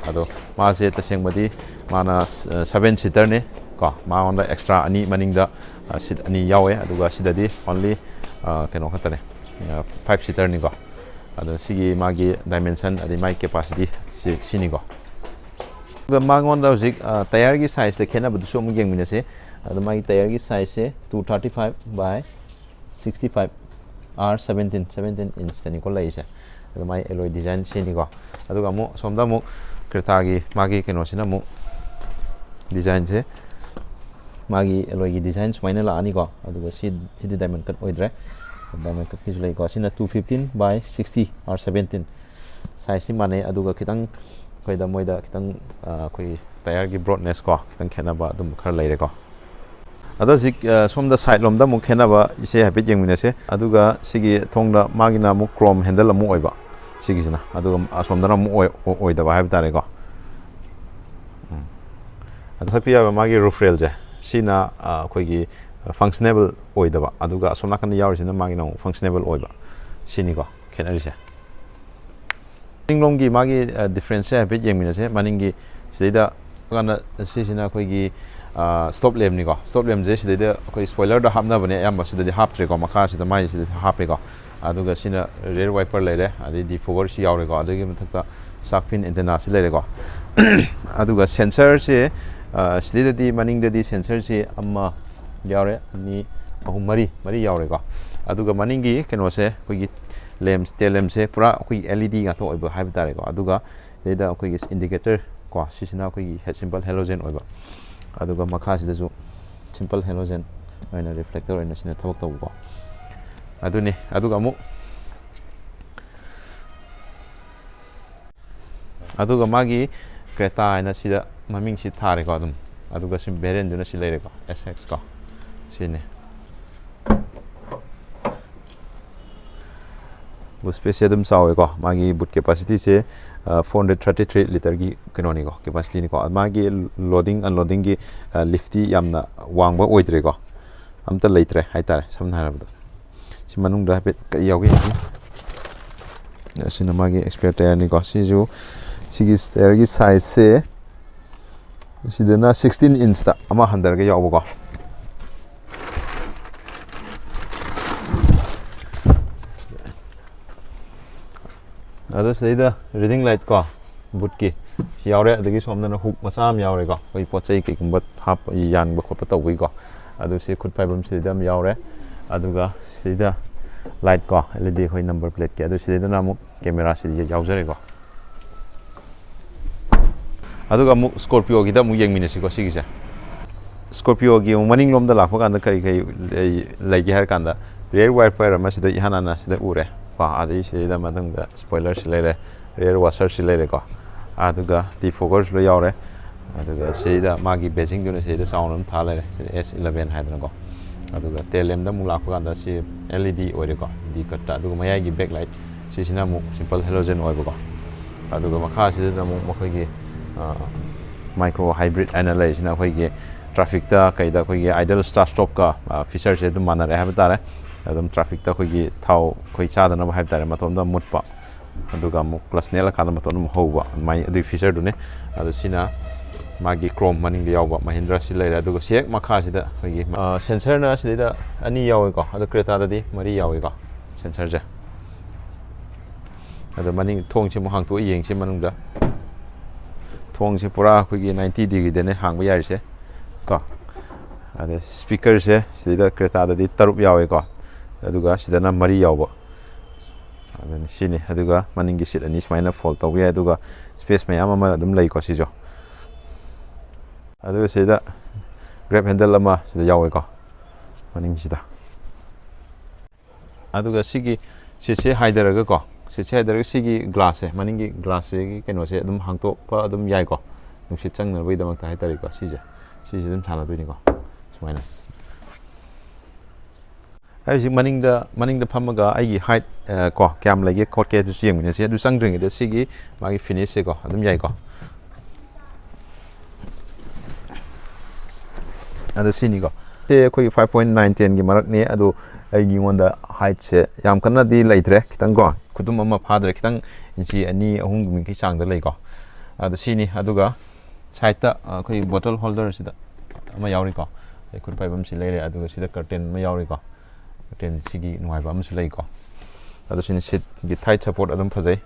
ꯑꯗꯣ ꯃꯥꯁꯦ ꯇꯁꯦꯡꯕꯗꯤ ꯃꯥꯅ 7 ꯁꯤꯇꯔꯅꯤ ꯀꯣ ꯃꯉꯣꯟꯗ ꯑꯦꯛꯁꯇ꯭ꯔꯥ ꯑꯅꯤ ꯃꯅꯤꯡꯗ ꯁꯤꯠ ꯑꯅꯤ ꯌꯥꯎꯋꯦ ꯑꯗꯨꯒ ꯁꯤꯗꯗꯤ ꯑꯣꯟꯂꯤ ꯀꯩꯅꯣ ꯈꯛꯇꯅꯦ 5 ꯁꯤꯇꯔꯅꯤꯀꯣ ꯑꯗꯣ ꯁꯤꯒꯤ ꯃꯥꯒꯤ ꯗꯥꯏꯃꯦꯟꯁꯟ ꯑꯗꯩ ꯃꯥꯒꯤ ꯀꯦꯄꯥꯁꯤꯇꯤ ꯁꯤꯅꯤꯀꯣ ꯑꯗꯨꯒ ꯃꯉꯣꯟꯗ ꯍꯧꯖꯤꯛ ꯇꯥꯌꯔꯒꯤ ꯁꯥꯏꯖꯇ ꯈꯦꯠꯅꯕꯗꯨꯁꯨ ꯑꯃꯨꯛ ꯌꯦꯡꯃꯤꯟꯅꯁꯤ ꯑꯗꯣ ꯃꯥꯒꯤ ꯇꯥꯌꯔꯒꯤ ꯁꯥꯏꯖꯁꯦ 235/65 R17 ꯏꯟꯆꯇꯅꯤꯀꯣ ꯂꯩꯔꯤꯁꯦ ꯑꯗꯣ ꯃꯥꯒꯤ ꯑꯦꯂꯣꯏ ꯗꯤꯖꯥꯏꯟ ꯁꯤꯅꯤꯀꯣ ꯑꯗꯨꯒ ꯑꯃꯨꯛ ꯁꯣꯝꯗ ꯑꯃꯨꯛ ꯀ꯭ꯔꯦꯇꯥꯒꯤ ꯃꯥꯒꯤ ꯀꯩꯅꯣꯁꯤꯅ ꯑꯃꯨꯛ ꯗꯤꯖꯥꯏꯟꯁꯦ ꯃꯥꯒꯤ ꯑꯦꯂꯣꯏꯒꯤ ꯗꯤꯖꯥꯏꯟ ꯁꯨꯃꯥꯏꯅ ꯂꯥꯛꯑꯅꯤꯀꯣ ꯑꯗꯨꯒ ꯁꯤꯗꯤ ꯗꯥꯏꯃꯟ ꯀꯠ ꯑꯣꯏꯗ꯭ꯔꯦ ꯗꯥꯏꯃꯟ ꯀꯠꯀꯤꯁꯨ ꯂꯩꯀꯣ ꯁꯤꯅ 215/60 R17 ꯁꯥꯏꯖꯁꯤ ꯃꯥꯟꯅꯩ ꯑꯗꯨꯒ ꯈꯤꯇꯪ ꯑꯩꯈꯣꯏꯗ ꯃꯣꯏꯗ ꯈꯤꯇꯪ ꯑꯩꯈꯣꯏ ꯇꯥꯌꯔꯒꯤ ꯕ꯭ꯔꯣꯗꯅꯦꯁ ꯀꯣ ꯈꯤꯇꯪ ꯈꯦꯠꯅꯕ ꯑꯗꯨꯝ ꯈꯔ ꯂꯩꯔꯦꯀꯣ ꯑꯗꯣ ꯍꯧꯖꯤꯛ ꯁꯣꯝꯗ ꯁꯥꯏꯠ ꯂꯣꯝꯗ ꯑꯃꯨꯛ ꯈꯦꯠꯅꯕ ꯏꯁꯦ ꯍꯥꯏꯐꯦꯠ ꯌꯦꯡꯃꯤꯟꯅꯁꯦ ꯑꯗꯨꯒ ꯁꯤꯒꯤ ꯊꯣꯡꯗ ꯃꯥꯒꯤꯅ ꯑꯃꯨꯛ ꯀ꯭ꯔꯣꯝ ꯍꯦꯟꯗꯜ ꯑꯃꯨꯛ ꯑꯣꯏꯕ ꯁꯤꯒꯤꯁꯤꯅ ꯑꯗꯨꯒ ꯑꯁꯣꯝꯗꯅ ꯑꯃꯨꯛ ꯑꯣꯏꯗꯕ ꯍꯥꯏꯕ ꯇꯥꯔꯦꯀꯣ ꯑꯗꯣ ꯃꯊꯛꯇ ꯌꯥꯎꯕ ꯃꯥꯒꯤ ꯔꯨꯐ ꯔꯦꯜꯁꯦ ꯁꯤꯅ ꯑꯩꯈꯣꯏꯒꯤ ꯐꯪꯁꯅꯦꯕꯜ ꯑꯣꯏꯗꯕ ꯑꯗꯨꯒ ꯑꯁꯣꯝ ꯅꯥꯀꯟꯗ ꯌꯥꯎꯔꯤꯁꯤꯅ ꯃꯥꯒꯤꯅ ꯑꯃꯨꯛ ꯐꯪꯁꯅꯦꯕꯜ ꯑꯣꯏꯕ ꯁꯤꯅꯤꯀꯣ ꯈꯦꯠꯅꯔꯤꯁꯦ ꯃꯅꯤꯡꯂꯣꯝꯒꯤ ꯃꯥꯒꯤ ꯗꯤꯐ꯭ꯔꯦꯟꯁꯁꯦ ꯍꯥꯏꯐꯦꯠ ꯌꯦꯡꯃꯤꯟꯅꯁꯦ ꯃꯅꯤꯡꯒꯤ ꯁꯤꯗꯩꯗ ꯀꯥꯟꯗ ꯁꯤꯁꯤꯅ ꯑꯩꯈꯣꯏꯒꯤ ꯁ꯭ꯇꯣꯞ ꯂꯦꯝꯅꯤꯀꯣ ꯁ꯭ꯇꯣꯞ ꯂꯦꯝꯁꯦ ꯁꯤꯗꯩꯗ ꯑꯩꯈꯣꯏ ꯁ꯭ꯄꯣꯏꯂꯔꯗ ꯍꯥꯞꯅꯕꯅꯦ ꯑꯌꯥꯝꯕ ꯁꯤꯗꯗꯤ ꯍꯥꯞꯇ꯭ꯔꯦꯀꯣ ꯃꯈꯥꯁꯤꯗ ꯃꯥꯏꯁꯤꯗ ꯍꯥꯞꯄꯦꯀꯣ ꯑꯗꯨꯒ ꯁꯤꯅ ꯔꯦꯌꯔ ꯋꯥꯏꯄꯔ ꯂꯩꯔꯦ ꯑꯗꯩ ꯗꯤꯐꯣꯒꯔꯁꯤ ꯌꯥꯎꯔꯦꯀꯣ ꯑꯗꯨꯒꯤ ꯃꯊꯛꯇ ꯁꯥꯔꯛ ꯑꯦꯟꯇꯦꯅꯥꯁꯤ ꯂꯩꯔꯦꯀꯣ ꯑꯗꯨꯒ ꯁꯦꯟꯁꯔꯁꯦ ꯁꯤꯗꯩꯗꯗꯤ ꯃꯅꯤꯡꯗꯗꯤ ꯁꯦꯟꯁꯔꯁꯤ ꯑꯃ ꯌꯥꯎꯔꯦ ꯑꯅꯤ ꯑꯍꯨꯝ ꯃꯔꯤ ꯌꯥꯎꯔꯦꯀꯣ ꯑꯗꯨꯒ ꯃꯅꯤꯡꯒꯤ ꯀꯩꯅꯣꯁꯦ ꯑꯩꯈꯣꯏꯒꯤ ꯇꯦꯜ ꯂꯦꯝꯁꯦ ꯄꯨꯔꯥ ꯑꯩꯈꯣꯏꯒꯤ LED ꯉꯥꯛꯇ ꯑꯣꯏꯕ ꯍꯥꯏꯕ ꯇꯥꯔꯦꯀꯣ ꯑꯗꯨꯒ ꯁꯤꯗꯩꯗ ꯑꯩꯈꯣꯏꯒꯤ ꯏꯟꯗꯤꯀꯦꯇꯔ ꯀꯣ ꯁꯤꯁꯤꯅ ꯑꯩꯈꯣꯏꯒꯤ ꯁꯤꯝꯄꯜ ꯍꯦꯂꯣꯖꯦꯟ ꯑꯣꯏꯕ ꯑꯗꯨꯒ ꯃꯈꯥꯁꯤꯗꯁꯨ ꯁꯤꯝꯄꯜ ꯍꯦꯂꯣꯖꯦꯟ ꯑꯣꯏꯅ ꯔꯤꯐ꯭ꯂꯦꯛꯇꯔ ꯑꯣꯏꯅ ꯁꯤꯅ ꯊꯕꯛ ꯇꯧꯕꯀꯣ ꯑꯗꯨꯅꯤ ꯑꯗꯨꯒ ꯃꯥꯒꯤ ꯀ꯭ꯔꯦꯇꯥ ꯍꯥꯏꯅ ꯁꯤꯗ ꯃꯃꯤꯡꯁꯤ ꯊꯥꯔꯦꯀꯣ ꯑꯗꯨꯝ ꯑꯗꯨꯒ ꯁꯤ ꯚꯦꯔꯤꯌꯟꯗꯨꯅ ꯁꯤ ꯂꯩꯔꯦꯀꯣ SX ꯀꯣ ꯁꯤꯅꯤ ꯕꯨꯠ ꯁ꯭ꯄꯦꯁꯁꯦ ꯑꯗꯨꯝ ꯆꯥꯎꯋꯦꯀꯣ ꯃꯥꯒꯤ ꯕꯨꯠ ꯀꯦꯄꯥꯁꯤꯇꯤꯁꯦ 433 ꯂꯤꯇꯔꯒꯤ ꯀꯩꯅꯣꯅꯤꯀꯣ ꯀꯦꯄꯥꯁꯤꯇꯤꯅꯤꯀꯣ ꯃꯥꯒꯤ ꯂꯣꯗꯤꯡ ꯑꯟꯂꯣꯗꯤꯡꯒꯤ ꯂꯤꯐꯇꯤ ꯌꯥꯝꯅ ꯋꯥꯡꯕ ꯑꯣꯏꯗ꯭ꯔꯦꯀꯣ ꯑꯝꯇ ꯂꯩꯇ꯭ꯔꯦ ꯍꯥꯏꯇꯥꯔꯦ ꯁꯝꯅ ꯍꯥꯏꯔꯕꯗ ꯁꯤ ꯃꯅꯨꯡꯗ ꯍꯥꯏꯐꯦꯠ ꯀꯔꯤ ꯌꯥꯎꯒꯦ ꯑꯁꯤꯅ ꯃꯥꯒꯤ ꯑꯦꯛꯁꯄꯤꯌꯔ ꯇꯥꯌꯔꯅꯤꯀꯣ ꯁꯤꯁꯨ ꯁꯤꯒꯤ ꯇꯥꯌꯔꯒꯤ ꯁꯥꯏꯖꯁꯦ ꯁꯤꯗꯅ 16 ꯏꯟꯆꯇ ꯑꯃ ꯍꯟꯊꯔꯒ ꯌꯥꯎꯕꯀꯣ ꯑꯗꯣ ꯁꯤꯗꯩꯗ ꯔꯤꯗꯤꯡ ꯂꯥꯏꯠ ꯀꯣ ꯕꯨꯠꯀꯤ ꯌꯥꯎꯔꯦ ꯑꯗꯒꯤ ꯁꯣꯝꯗꯅ ꯍꯨꯛ ꯃꯆꯥ ꯑꯃ ꯌꯥꯎꯔꯦꯀꯣ ꯑꯩꯈꯣꯏ ꯄꯣꯠ ꯆꯩ ꯀꯩꯒꯨꯝꯕ ꯍꯥꯞꯄ ꯌꯥꯟꯕ ꯈꯣꯠꯄ ꯇꯧꯕꯒꯤꯀꯣ ꯑꯗꯨ ꯁꯤ ꯈꯨꯠ ꯄꯥꯏꯐꯝ ꯁꯤꯗ ꯑꯃ ꯌꯥꯎꯔꯦ ꯑꯗꯨꯒ ꯁꯤꯗ ꯂꯥꯏꯠ ꯀꯣ LED ꯑꯩꯈꯣꯏ ꯅꯝꯕꯔ ꯄ꯭ꯂꯦꯠꯀꯤ ꯑꯗꯨ ꯁꯤꯗꯩꯗꯅ ꯑꯃꯨꯛ ꯀꯦꯃꯦꯔꯥ ꯁꯤꯗ ꯌꯥꯎꯖꯔꯦꯀꯣ ꯑꯗꯨꯒ ꯑꯃꯨꯛ ꯁ꯭ꯀꯣꯔꯄꯤꯌꯣꯒꯤꯗ ꯑꯃꯨꯛ ꯌꯦꯡꯃꯤꯟꯅꯁꯤꯀꯣ ꯁꯤꯒꯤꯁꯦ ꯁ꯭ꯀꯣꯔꯄꯤꯌꯣꯒꯤ ꯑꯃꯨꯛ ꯃꯅꯤꯡꯂꯣꯝꯗ ꯂꯥꯛꯄ ꯀꯥꯟꯗ ꯀꯔꯤ ꯂꯩꯒꯦ ꯍꯥꯏꯔ ꯀꯥꯟꯗ ꯔꯤꯌꯔ ꯋꯥꯏꯄꯔ ꯑꯃ ꯁꯤꯗ ꯏꯍꯥꯟ ꯍꯥꯟꯅ ꯁꯤꯗ ꯎꯔꯦ ꯀꯣ ꯑꯗꯩ ꯁꯤꯗ ꯃꯊꯪꯗ ꯁ꯭ꯄꯣꯏꯂꯔꯁꯤ ꯂꯩꯔꯦ ꯔꯤꯌꯔ ꯋꯥꯁꯔꯁꯤ ꯂꯩꯔꯦꯀꯣ ꯑꯗꯨꯒ ꯗꯤꯐꯣꯒꯔꯁꯨ ꯂꯣꯏ ꯌꯥꯎꯔꯦ ꯑꯗꯨꯒ ꯁꯤꯗ ꯃꯥꯒꯤ ꯕꯦꯖꯤꯡꯗꯨꯅ ꯁꯤꯗ ꯆꯥꯎꯅ ꯑꯗꯨꯝ ꯊꯥ ꯂꯩꯔꯦ ꯁꯤꯗ S11 ꯍꯥꯏꯗꯅꯀꯣ ꯑꯗꯨꯒ ꯇꯦꯜ ꯂꯦꯝꯗ ꯑꯃꯨꯛ ꯂꯥꯛꯄ ꯀꯥꯟꯗ ꯁꯤ LED ꯑꯣꯏꯔꯦꯀꯣ D ꯀꯠꯇ ꯑꯗꯨꯒ ꯃꯌꯥꯏꯒꯤ ꯕꯦꯛ ꯂꯥꯏꯠ ꯁꯤꯁꯤꯅ ꯑꯃꯨꯛ ꯁꯤꯝꯄꯜ ꯍꯦꯂꯣꯖꯦꯟ ꯑꯣꯏꯕꯀꯣ ꯑꯗꯨꯒ ꯃꯈꯥꯁꯤꯗ ꯑꯃꯨꯛ ꯃꯈꯣꯏꯒꯤ ꯃꯥꯏꯀ꯭ꯔꯣ ꯍꯥꯏꯕ꯭ꯔꯤꯠ ꯍꯥꯏꯅ ꯂꯩꯔꯤꯁꯤꯅ ꯑꯩꯈꯣꯏꯒꯤ ꯇ꯭ꯔꯥꯐꯤꯛꯇ ꯀꯩꯗ ꯑꯩꯈꯣꯏꯒꯤ ꯑꯥꯏꯗꯜ ꯁ꯭ꯇꯥꯔꯠ ꯁ꯭ꯇꯣꯞꯀ ꯐꯤꯆꯔꯁꯦ ꯑꯗꯨꯝ ꯃꯥꯟꯅꯔꯦ ꯍꯥꯏꯕ ꯇꯥꯔꯦ ꯑꯗꯨꯝ ꯇ꯭ꯔꯥꯐꯤꯛꯇ ꯑꯩꯈꯣꯏꯒꯤ ꯊꯥꯎ ꯑꯩꯈꯣꯏ ꯆꯥꯗꯅꯕ ꯍꯥꯏꯕ ꯇꯥꯔꯦ ꯃꯇꯣꯝꯗ ꯃꯨꯠꯄ ꯑꯗꯨꯒ ꯑꯃꯨꯛ ꯀ꯭ꯂꯁ ꯅꯦꯠꯂꯀꯥꯟꯗ ꯃꯇꯣꯝꯗ ꯑꯃꯨꯛ ꯍꯧꯕ ꯑꯗꯨꯃꯥꯏꯅ ꯑꯗꯨꯒꯤ ꯐꯤꯆꯔꯗꯨꯅꯦ ꯑꯗꯣ ꯁꯤꯅ ꯃꯥꯒꯤ ꯀ꯭ꯔꯣꯝ ꯃꯅꯤꯡꯗ ꯌꯥꯎꯕ ꯃꯍꯤꯟꯗ꯭ꯔꯥ ꯁꯤ ꯂꯩꯔꯦ ꯑꯗꯨꯒ ꯁꯤ ꯍꯦꯛ ꯃꯈꯥꯁꯤꯗ ꯑꯩꯈꯣꯏꯒꯤ ꯁꯦꯟꯁꯔꯅ ꯁꯤꯗꯩꯗ 2 ꯌꯥꯎꯏꯀꯣ ꯑꯗꯣ ꯀ꯭ꯔꯦꯇꯥꯗꯗꯤ 4 ꯌꯥꯎꯏꯀꯣ ꯁꯦꯟꯁꯔꯁꯦ ꯑꯗꯣ ꯃꯅꯤꯡ ꯊꯣꯡꯁꯤ ꯑꯃꯨꯛ ꯍꯥꯡꯇꯣꯛꯑ ꯌꯦꯡꯁꯤ ꯃꯅꯨꯡꯗ ꯊꯣꯡꯁꯤ ꯄꯨꯔꯥ ꯑꯩꯈꯣꯏꯒꯤ 90 ꯗꯤꯒ꯭ꯔꯤꯗꯅꯦ ꯍꯥꯡꯕ ꯌꯥꯔꯤꯁꯦ ꯀꯣ ꯑꯗꯩ ꯁ꯭ꯄꯤꯀꯔꯁꯦ ꯁꯤꯗ ꯀ꯭ꯔꯦꯇꯥꯗꯗꯤ 3 ꯌꯥꯎꯏꯀꯣ ꯑꯗꯨꯒ ꯁꯤꯗꯅ 4 ꯌꯥꯎꯕ ꯑꯗꯨꯅꯤ ꯁꯤꯅꯤ ꯑꯗꯨꯒ ꯃꯅꯤꯡꯒꯤ ꯁꯤꯠ ꯑꯅꯤ ꯁꯨꯃꯥꯏꯅ ꯐꯣꯜ ꯇꯧꯕ ꯌꯥꯏ ꯑꯗꯨꯒ ꯁ꯭ꯄꯦꯁ ꯃꯌꯥꯝ ꯑꯃ ꯑꯗꯨꯝ ꯂꯩꯀꯣ ꯁꯤꯁꯨ ꯑꯗꯨꯒ ꯁꯤꯗ ꯒ꯭ꯔꯦꯞ ꯍꯦꯟꯗꯜ ꯑꯃ ꯁꯤꯗ ꯌꯥꯎꯋꯦꯀꯣ ꯃꯅꯤꯡꯁꯤꯗ ꯑꯗꯨꯒ ꯁꯤꯒꯤ ꯁꯤꯠꯁꯦ ꯍꯥꯏꯊꯔꯒꯀꯣ ꯁꯤꯠꯁꯦ ꯍꯥꯏꯊꯔꯒ ꯁꯤꯒꯤ ꯒ꯭ꯂꯥꯁꯁꯦ ꯃꯅꯤꯡꯒꯤ ꯒ꯭ꯂꯥꯁꯁꯤꯒꯤ ꯀꯩꯅꯣꯁꯦ ꯑꯗꯨꯝ ꯍꯥꯡꯇꯣꯛꯄ ꯑꯗꯨꯝ ꯌꯥꯏꯀꯣ ꯅꯨꯡꯁꯤꯠ ꯆꯪꯅꯕꯒꯤꯗꯃꯛꯇ ꯍꯥꯏꯇꯥꯔꯦꯀꯣ ꯁꯤꯁꯦ ꯑꯗꯨꯝ ꯁꯥꯟꯅꯗꯣꯏꯅꯤꯀꯣ ꯁꯨꯃꯥꯏꯅ ꯑꯩ ꯍꯧꯖꯤꯛ ꯃꯅꯤꯡꯗ ꯐꯝꯃꯒ ꯑꯩꯒꯤ ꯍꯥꯏꯠ ꯀꯣ ꯀꯌꯥꯝ ꯂꯩꯒꯦ ꯈꯣꯠꯀꯦ ꯑꯗꯨꯁꯨ ꯌꯦꯡꯃꯤꯟꯅꯁꯤ ꯑꯗꯨ ꯆꯪꯗ꯭ꯔꯤꯉꯩꯗ ꯁꯤꯒꯤ ꯃꯥꯒꯤ ꯐꯤꯅꯤꯁꯁꯦꯀꯣ ꯑꯗꯨꯝ ꯌꯥꯏꯀꯣ ꯑꯗꯨ ꯁꯤꯅꯤꯀꯣ ꯁꯤ ꯑꯩꯈꯣꯏꯒꯤ 5.9 10ꯒꯤ ꯃꯔꯛꯅꯤ ꯑꯗꯨ ꯑꯩꯉꯣꯟꯗ ꯍꯥꯏꯠꯁꯦ ꯌꯥꯝ ꯀꯟꯅꯗꯤ ꯂꯩꯇ꯭ꯔꯦ ꯈꯤꯇꯪꯀꯣ ꯈꯨꯗꯨꯝ ꯑꯃ ꯐꯥꯗ꯭ꯔꯦ ꯈꯤꯇꯪ ꯏꯟꯆꯤ 2 3ꯒꯤ ꯆꯥꯡꯗ ꯂꯩꯀꯣ ꯑꯗꯨ ꯁꯤꯅꯤ ꯑꯗꯨꯒ ꯁꯥꯏꯠꯇ ꯑꯩꯈꯣꯏ ꯕꯣꯇꯜ ꯍꯣꯜꯗꯔꯁꯤꯗ ꯑꯃ ꯌꯥꯎꯔꯤꯀꯣ ꯈꯨꯠ ꯄꯥꯏꯐꯝꯁꯤ ꯂꯩꯔꯦ ꯑꯗꯨꯒ ꯁꯤꯗ ꯀꯔꯇꯦꯟ ꯑꯃ ꯌꯥꯎꯔꯤꯀꯣ ꯀꯔꯇꯦꯟ ꯁꯤꯒꯤ ꯅꯨꯡꯉꯥꯏꯕ ꯑꯃꯁꯨ ꯂꯩꯀꯣ ꯑꯗꯣ ꯁꯤꯅ ꯁꯤꯠꯀꯤ ꯊꯥꯏꯠ ꯁꯞꯄꯣꯔꯠ ꯑꯗꯨꯝ ꯐꯖꯩ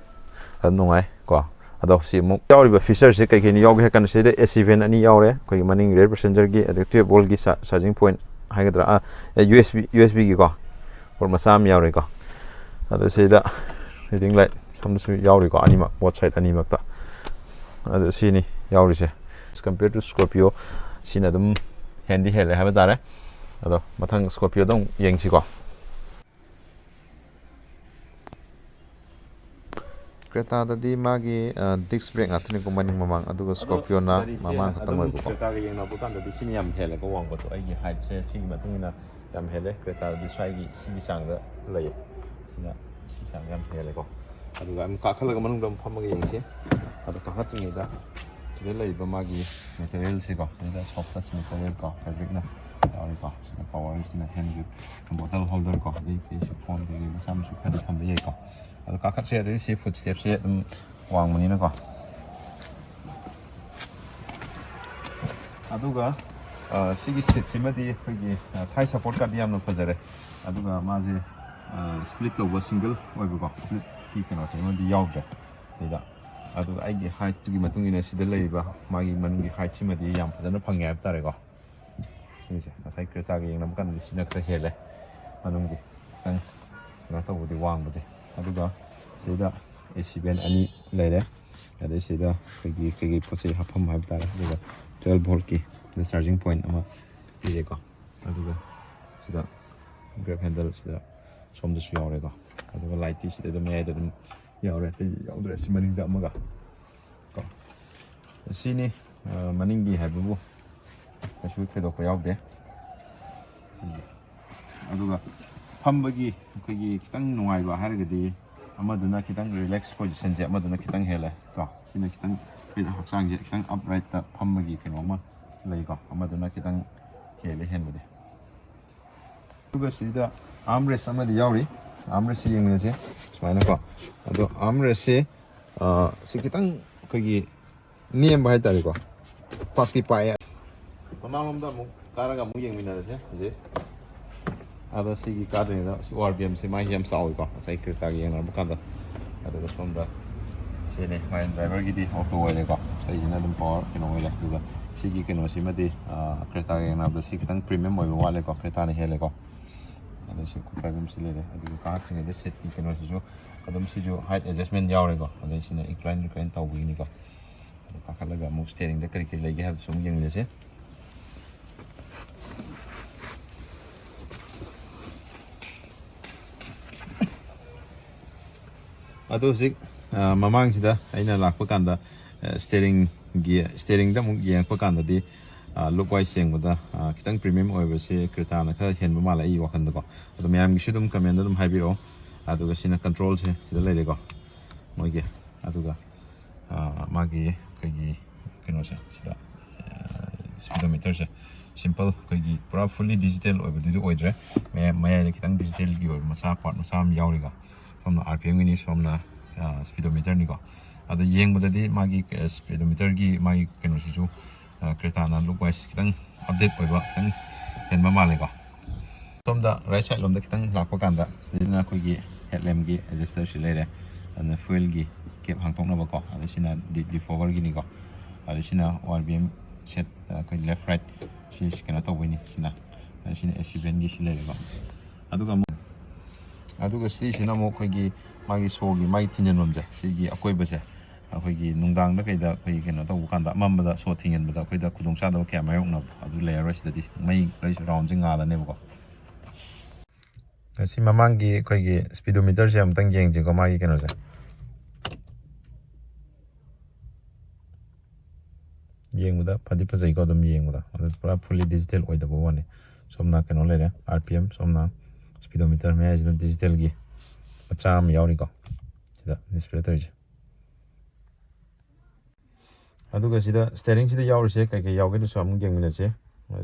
ꯑꯗꯨꯝ ꯅꯨꯡꯉꯥꯏ ꯀꯣ ꯑꯗꯣ ꯁꯤ ꯑꯃꯨꯛ ꯌꯥꯎꯔꯤꯕ ꯐꯤꯆꯔꯁꯦ ꯀꯩꯀꯩꯅ ꯌꯥꯎꯒꯦ ꯍꯥꯏ ꯀꯥꯟꯗ ꯁꯤꯗ AC ꯚꯦꯟ 2 ꯌꯥꯎꯔꯦ ꯑꯩꯈꯣꯏꯒꯤ ꯃꯅꯤꯡ ꯔꯦꯌꯔ ꯄꯦꯁꯦꯟꯖꯔꯒꯤ ꯑꯗꯒꯤ 12 ꯚꯣꯜꯠꯀꯤ ꯆꯥꯔꯖꯤꯡ ꯄꯣꯏꯟꯠ ꯍꯥꯏꯒꯗ꯭ꯔꯥ USBꯒꯤꯀꯣ ꯄꯣꯔꯠ ꯃꯆꯥ ꯑꯃ ꯌꯥꯎꯔꯦꯀꯣ ꯑꯗꯣ ꯁꯤꯗ ꯔꯤꯗꯤꯡ ꯂꯥꯏꯠ ꯁꯣꯝꯗꯁꯨ ꯌꯥꯎꯔꯤꯀꯣ ꯑꯅꯤꯃꯛ ꯕꯣꯠ ꯁꯥꯏꯠ ꯑꯅꯤꯃꯛꯇ ꯑꯗꯣ ꯁꯤꯅꯤ ꯌꯥꯎꯔꯤꯁꯦ ꯀꯝꯄꯤꯌꯔ ꯇꯨ ꯁ꯭ꯀꯣꯔꯄꯤꯌꯣ ꯁꯤꯅ ꯑꯗꯨꯝ ꯍꯦꯟꯗꯤ ꯍꯦꯜꯂꯦ ꯍꯥꯏꯕ ꯇꯥꯔꯦ ꯑꯗꯣ ꯃꯊꯪ ꯁ꯭ꯀꯣꯔꯄꯤꯌꯣꯗ ꯑꯃꯨꯛ ꯌꯦꯡꯁꯤꯀꯣ ꯀ꯭ꯔꯦꯇꯥꯗꯗꯤ ꯃꯥꯒꯤ ꯗꯤꯁꯛ ꯕ꯭ꯔꯦꯛ ꯉꯥꯛꯇꯅꯤꯀꯣ ꯃꯅꯤꯡ ꯃꯃꯥꯡ ꯑꯗꯨꯒ ꯁ꯭ꯀꯣꯔꯄꯤꯌꯣꯅ ꯃꯃꯥꯡ ꯈꯛꯇꯪ ꯑꯣꯏꯕꯀꯣ ꯀ꯭ꯔꯦꯇꯥꯒ ꯌꯦꯡꯅꯕ ꯀꯥꯟꯗꯗꯤ ꯁꯤꯅ ꯌꯥꯝ ꯍꯦꯜꯂꯦꯀꯣ ꯋꯥꯡꯕꯗꯣ ꯑꯩꯒꯤ ꯍꯥꯏꯠꯁꯦ ꯁꯤꯒꯤ ꯃꯇꯨꯡ ꯏꯟꯅ ꯌꯥꯝ ꯍꯦꯜꯂꯦ ꯀ꯭ꯔꯦꯇꯥꯗꯗꯤ ꯁꯤꯒꯤ ꯆꯥꯡꯗ ꯂꯩ ꯁꯤꯒꯤ ꯆꯥꯡ ꯌꯥꯝ ꯍꯦꯜꯂꯦꯀꯣ ꯑꯗꯨꯒ ꯑꯃꯨꯛ ꯀꯥꯈꯠꯂꯒ ꯃꯅꯨꯡꯗ ꯑꯃꯨꯛ ꯐꯝꯃꯒ ꯌꯦꯡꯁꯤ ꯑꯗꯣ ꯀꯥꯈꯠꯇ꯭ꯔꯤꯉꯩꯗ ꯁꯤꯗ ꯂꯩꯔꯤꯕ ꯃꯥꯒꯤ ꯃꯦꯇꯔꯤꯌꯦꯜꯁꯤꯀꯣ ꯁꯤꯗ ꯁꯣꯐꯇꯁ ꯃꯦꯇꯔꯤꯌꯦꯜ ꯀꯣ ꯐꯦꯕ꯭ꯔꯤꯛꯅ ꯌꯥꯎꯔꯤꯀꯣ ꯁꯤꯗ ꯄꯋꯥꯔꯁꯤꯅ ꯍꯦꯟ ꯒ꯭ꯔꯤꯞ ꯕꯣꯇꯜ ꯍꯣꯜꯗꯔ ꯀꯣ ꯑꯗꯩ ꯐꯣꯟ ꯀꯩꯀꯩ ꯃꯆꯥ ꯃꯁꯨ ꯈꯔꯗꯤ ꯊꯝꯕ ꯌꯥꯏꯀꯣ ꯑꯗꯣ ꯀꯥꯈꯠꯁꯦ ꯑꯗꯩ ꯁꯤ ꯐꯨꯠ ꯁ꯭ꯇꯦꯞꯁꯦ ꯑꯗꯨꯝ ꯋꯥꯡꯕꯅꯤꯅꯀꯣ ꯑꯗꯨꯒ ꯁꯤꯒꯤ ꯁꯤꯠꯁꯤꯃꯗꯤ ꯑꯩꯈꯣꯏꯒꯤ ꯊꯥꯏ ꯁꯞꯄꯣꯔꯠꯀꯗꯤ ꯌꯥꯝꯅ ꯐꯖꯔꯦ ꯑꯗꯨꯒ ꯃꯥꯁꯦ ꯁ꯭ꯄ꯭ꯂꯤꯠ ꯇꯧꯕ ꯁꯤꯡꯒꯜ ꯑꯣꯏꯕꯀꯣ ꯁ꯭ꯄ꯭ꯂꯤꯠꯀꯤ ꯀꯩꯅꯣꯁꯦ ꯑꯃꯗꯤ ꯌꯥꯎꯗ꯭ꯔꯦ ꯁꯤꯗ ꯑꯗꯨꯒ ꯑꯩꯒꯤ ꯍꯥꯏꯠꯇꯨꯒꯤ ꯃꯇꯨꯡ ꯏꯟꯅ ꯁꯤꯗ ꯂꯩꯔꯤꯕ ꯃꯥꯒꯤ ꯃꯅꯨꯡꯒꯤ ꯍꯥꯏꯠꯁꯤꯃꯗꯤ ꯌꯥꯝ ꯐꯖꯅ ꯐꯪꯉꯦ ꯍꯥꯏꯕ ꯇꯥꯔꯦꯀꯣ ꯁꯤꯁꯦ ꯉꯁꯥꯏ ꯀ꯭ꯔꯦꯇꯥꯒ ꯌꯦꯡꯅꯕ ꯀꯥꯟꯗꯗꯤ ꯁꯤꯅ ꯈꯔ ꯍꯦꯜꯂꯦ ꯃꯅꯨꯡꯒꯤ ꯈꯤꯇꯪ ꯀꯩꯅꯣ ꯇꯧꯕꯗꯤ ꯋꯥꯡꯕꯁꯦ ꯑꯗꯨꯒ ꯁꯤꯗ AC ꯚꯦꯟ 2 ꯂꯩꯔꯦ ꯑꯗꯩ ꯁꯤꯗ ꯑꯩꯈꯣꯏꯒꯤ ꯀꯩꯀꯩ ꯄꯣꯠ ꯆꯩ ꯍꯥꯞꯐꯝ ꯍꯥꯏꯕ ꯇꯥꯔꯦ ꯑꯗꯨꯒ 12 ꯚꯣꯜꯠꯀꯤ ꯆꯥꯔꯖꯤꯡ ꯄꯣꯏꯟꯠ ꯑꯃ ꯄꯤꯔꯦꯀꯣ ꯑꯗꯨꯒ ꯁꯤꯗ ꯒ꯭ꯔꯦꯞ ꯍꯦꯟꯗꯜ ꯁꯤꯗ ꯁꯣꯝꯗꯁꯨ ꯌꯥꯎꯔꯦꯀꯣ ꯑꯗꯨꯒ ꯂꯥꯏꯠꯇꯤ ꯁꯤꯗ ꯑꯗꯨꯝ ꯃꯌꯥꯏꯗ ꯑꯗꯨꯝ ꯌꯥꯎꯔꯦ ꯑꯇꯩ ꯌꯥꯎꯗ꯭ꯔꯦ ꯁꯤ ꯃꯅꯤꯡꯗ ꯑꯃꯒ ꯀꯣ ꯁꯤꯅꯤ ꯃꯅꯤꯡꯒꯤ ꯍꯥꯏꯕꯕꯨ ꯀꯩꯁꯨ ꯊꯣꯏꯗꯣꯛꯄ ꯌꯥꯎꯗꯦ ꯑꯗꯨꯒ ꯐꯝꯕꯒꯤ ꯑꯩꯈꯣꯏꯒꯤ ꯈꯤꯇꯪ ꯅꯨꯡꯉꯥꯏꯕ ꯍꯥꯏꯔꯒꯗꯤ ꯑꯃꯗꯨꯅ ꯈꯤꯇꯪ ꯔꯤꯂꯦꯛꯁ ꯄꯣꯖꯤꯁꯟꯁꯦ ꯑꯃꯗꯨꯅ ꯈꯤꯇꯪ ꯍꯦꯜꯂꯦ ꯀꯣ ꯁꯤꯅ ꯈꯤꯇꯪ ꯍꯛꯆꯥꯡꯁꯦ ꯈꯤꯇꯪ ꯑꯞꯔꯥꯏꯠꯇ ꯐꯝꯕꯒꯤ ꯀꯩꯅꯣꯝꯃ ꯂꯩꯀꯣ ꯑꯃꯗꯨꯅ ꯈꯤꯇꯪ ꯍꯦꯜꯂꯦ ꯍꯦꯟꯕꯗꯤ ꯑꯗꯨꯒ ꯁꯤꯗ armrest amadi yauri armrest yengminase sumaina ko ado armrest se si kitang kogi niem ba haitari ko pakti pae mamamda mu karaga mu yengminase je ado sigi kadre da si RPM se mai yam sawi ko sai Creta gi yengna bukanda ado somda sene mai driver gi di auto wale ko sai jina dum power kino wale duga sigi kino simadi Creta gi yengna da si kitang premium oi wale ko Creta ne hele ko ado si ku problem si le ado ka thing de set ki kino si jo adum si jo height adjustment yaure ko ado sine incline taw gi ni ko ado ka khalaga mu steering de kari ki legi ha sum yeng le se ado si mamang sida aina lakpa kanda steering da mu yeng pa kanda di look wise seng da kitang premium oiba se Creta na kha hen ma la I wakan da ko ado myam gi shudum comment dum haibiro ado ga sina control se sida le ko moge ado ga magi kagi kino se sida speedometer se simple kagi pura fully digital oiba du oidre me kitang digital gi oiba masa part masa am yauri ga somna RPM ni somna speedometer ni ko ado yeng badadi magi speedometer gi magi kino si ju Creta na look wise kitang update oiba kitang hen ma le ko somda right side lom da kitang lakpa kanda sidina ko gi headlamp gi adjuster si lere and fuel gi kep hang thok na ba ko ado sina di forward gi ni ko ado sina RPM set ko left right si kana to wini sina sina AC vent gi si lere ko aduga sina mo ko gi magi sogi mai tinjen lomja sigi akoi base akhoi nungdang da kaida khoi kena to kanda mamda so thingen bada khoi da khudong sa da kya mayok na adu layer ras dadi mai rais round jinga la ne ko si mamang gi khoi gi speedometer se am tang yeng ji ko magi kena ja yeng da phadi phajai ko dum yeng da pura fully digital oi da bo ne somna kena le RPM somna speedometer me ajda digital gi acham yauri ko sida display tari aduga sida steering sida yaurse kai kai yauge so am geng minase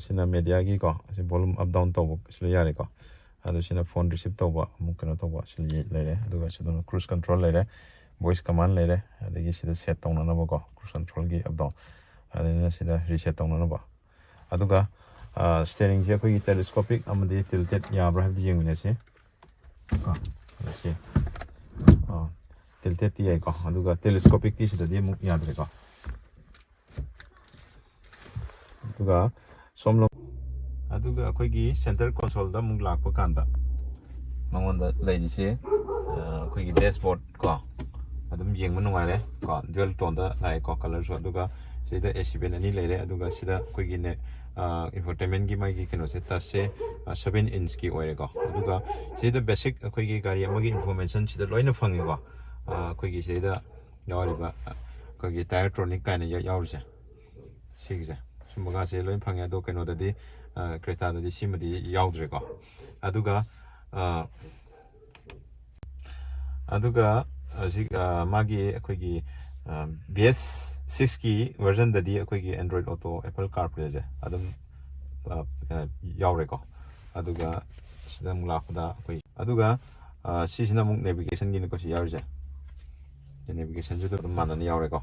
sina media gi ko si volume up down to sila yare ko adu sina phone receive to ba mu kana to ba sila lere aduga sida cruise control lere voice command lere adagi sida set tong na ba ko cruise control gi up down adina sida reset tong na ba aduga steering je ko telescopic amadi tilted yabra ha di geng minase ko se tilted ti ai ko aduga telescopic ti sida di mu yadre ko aduga somlo aduga akhoi center console da mung lakpa kanda mangonda leidi se akhoi dashboard ko adum yengma nungare ko dual tone da lai ko color so aduga sida AC ben ani leire aduga sida akhoi ne infotainment gi mai gi keno se ta se 7 inch ki oire ko aduga sida basic akhoi gari amagi information sida loina phangi ko akhoi sida yawriba akhoi tire kaina yawrse sigse sumbaga se loin phangya do keno dadi Creta dadi simadi yaudre ko aduga magi akhoi BS6 ki version dadi akhoi Android Auto Apple CarPlay je adum yaure ko aduga sida mula khuda akhoi aduga sisina mung navigation gi ko si yaurje navigation ju do manani yaure ko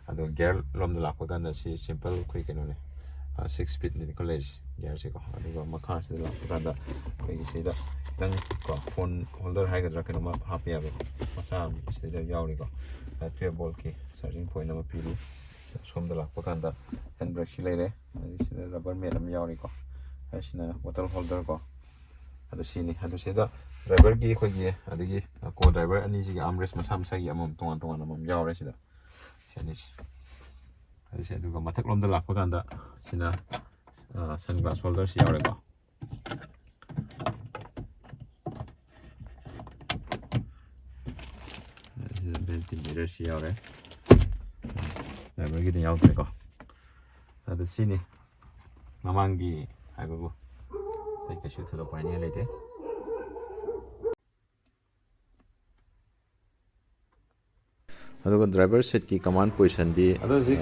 ado gear lom da lakpa ganda si simple quick keno ne 6 speed ni college gear se ko ado makha se lakpa ganda kai se da tang ko phone holder hai gadra keno ma happy ave masa se da yauri ko 12 volt ki charging point na piru som da lakpa ganda handbrake si lere se da rubber mat am yauri ko asina bottle holder ko ado sini ado se da driver gi ko gi adigi ko driver ani ji armrest masam sa gi amam tongan amam yaure se da Chinese. Ada saya juga matak lom dah lakpa kanda sina sunglass holder si yaure ko. Sida belt mirror si yaure. Nah, begini yaure ko. Ada sini mamanggi aku take a shoot to the pioneer later. aduga driver seat ki command position di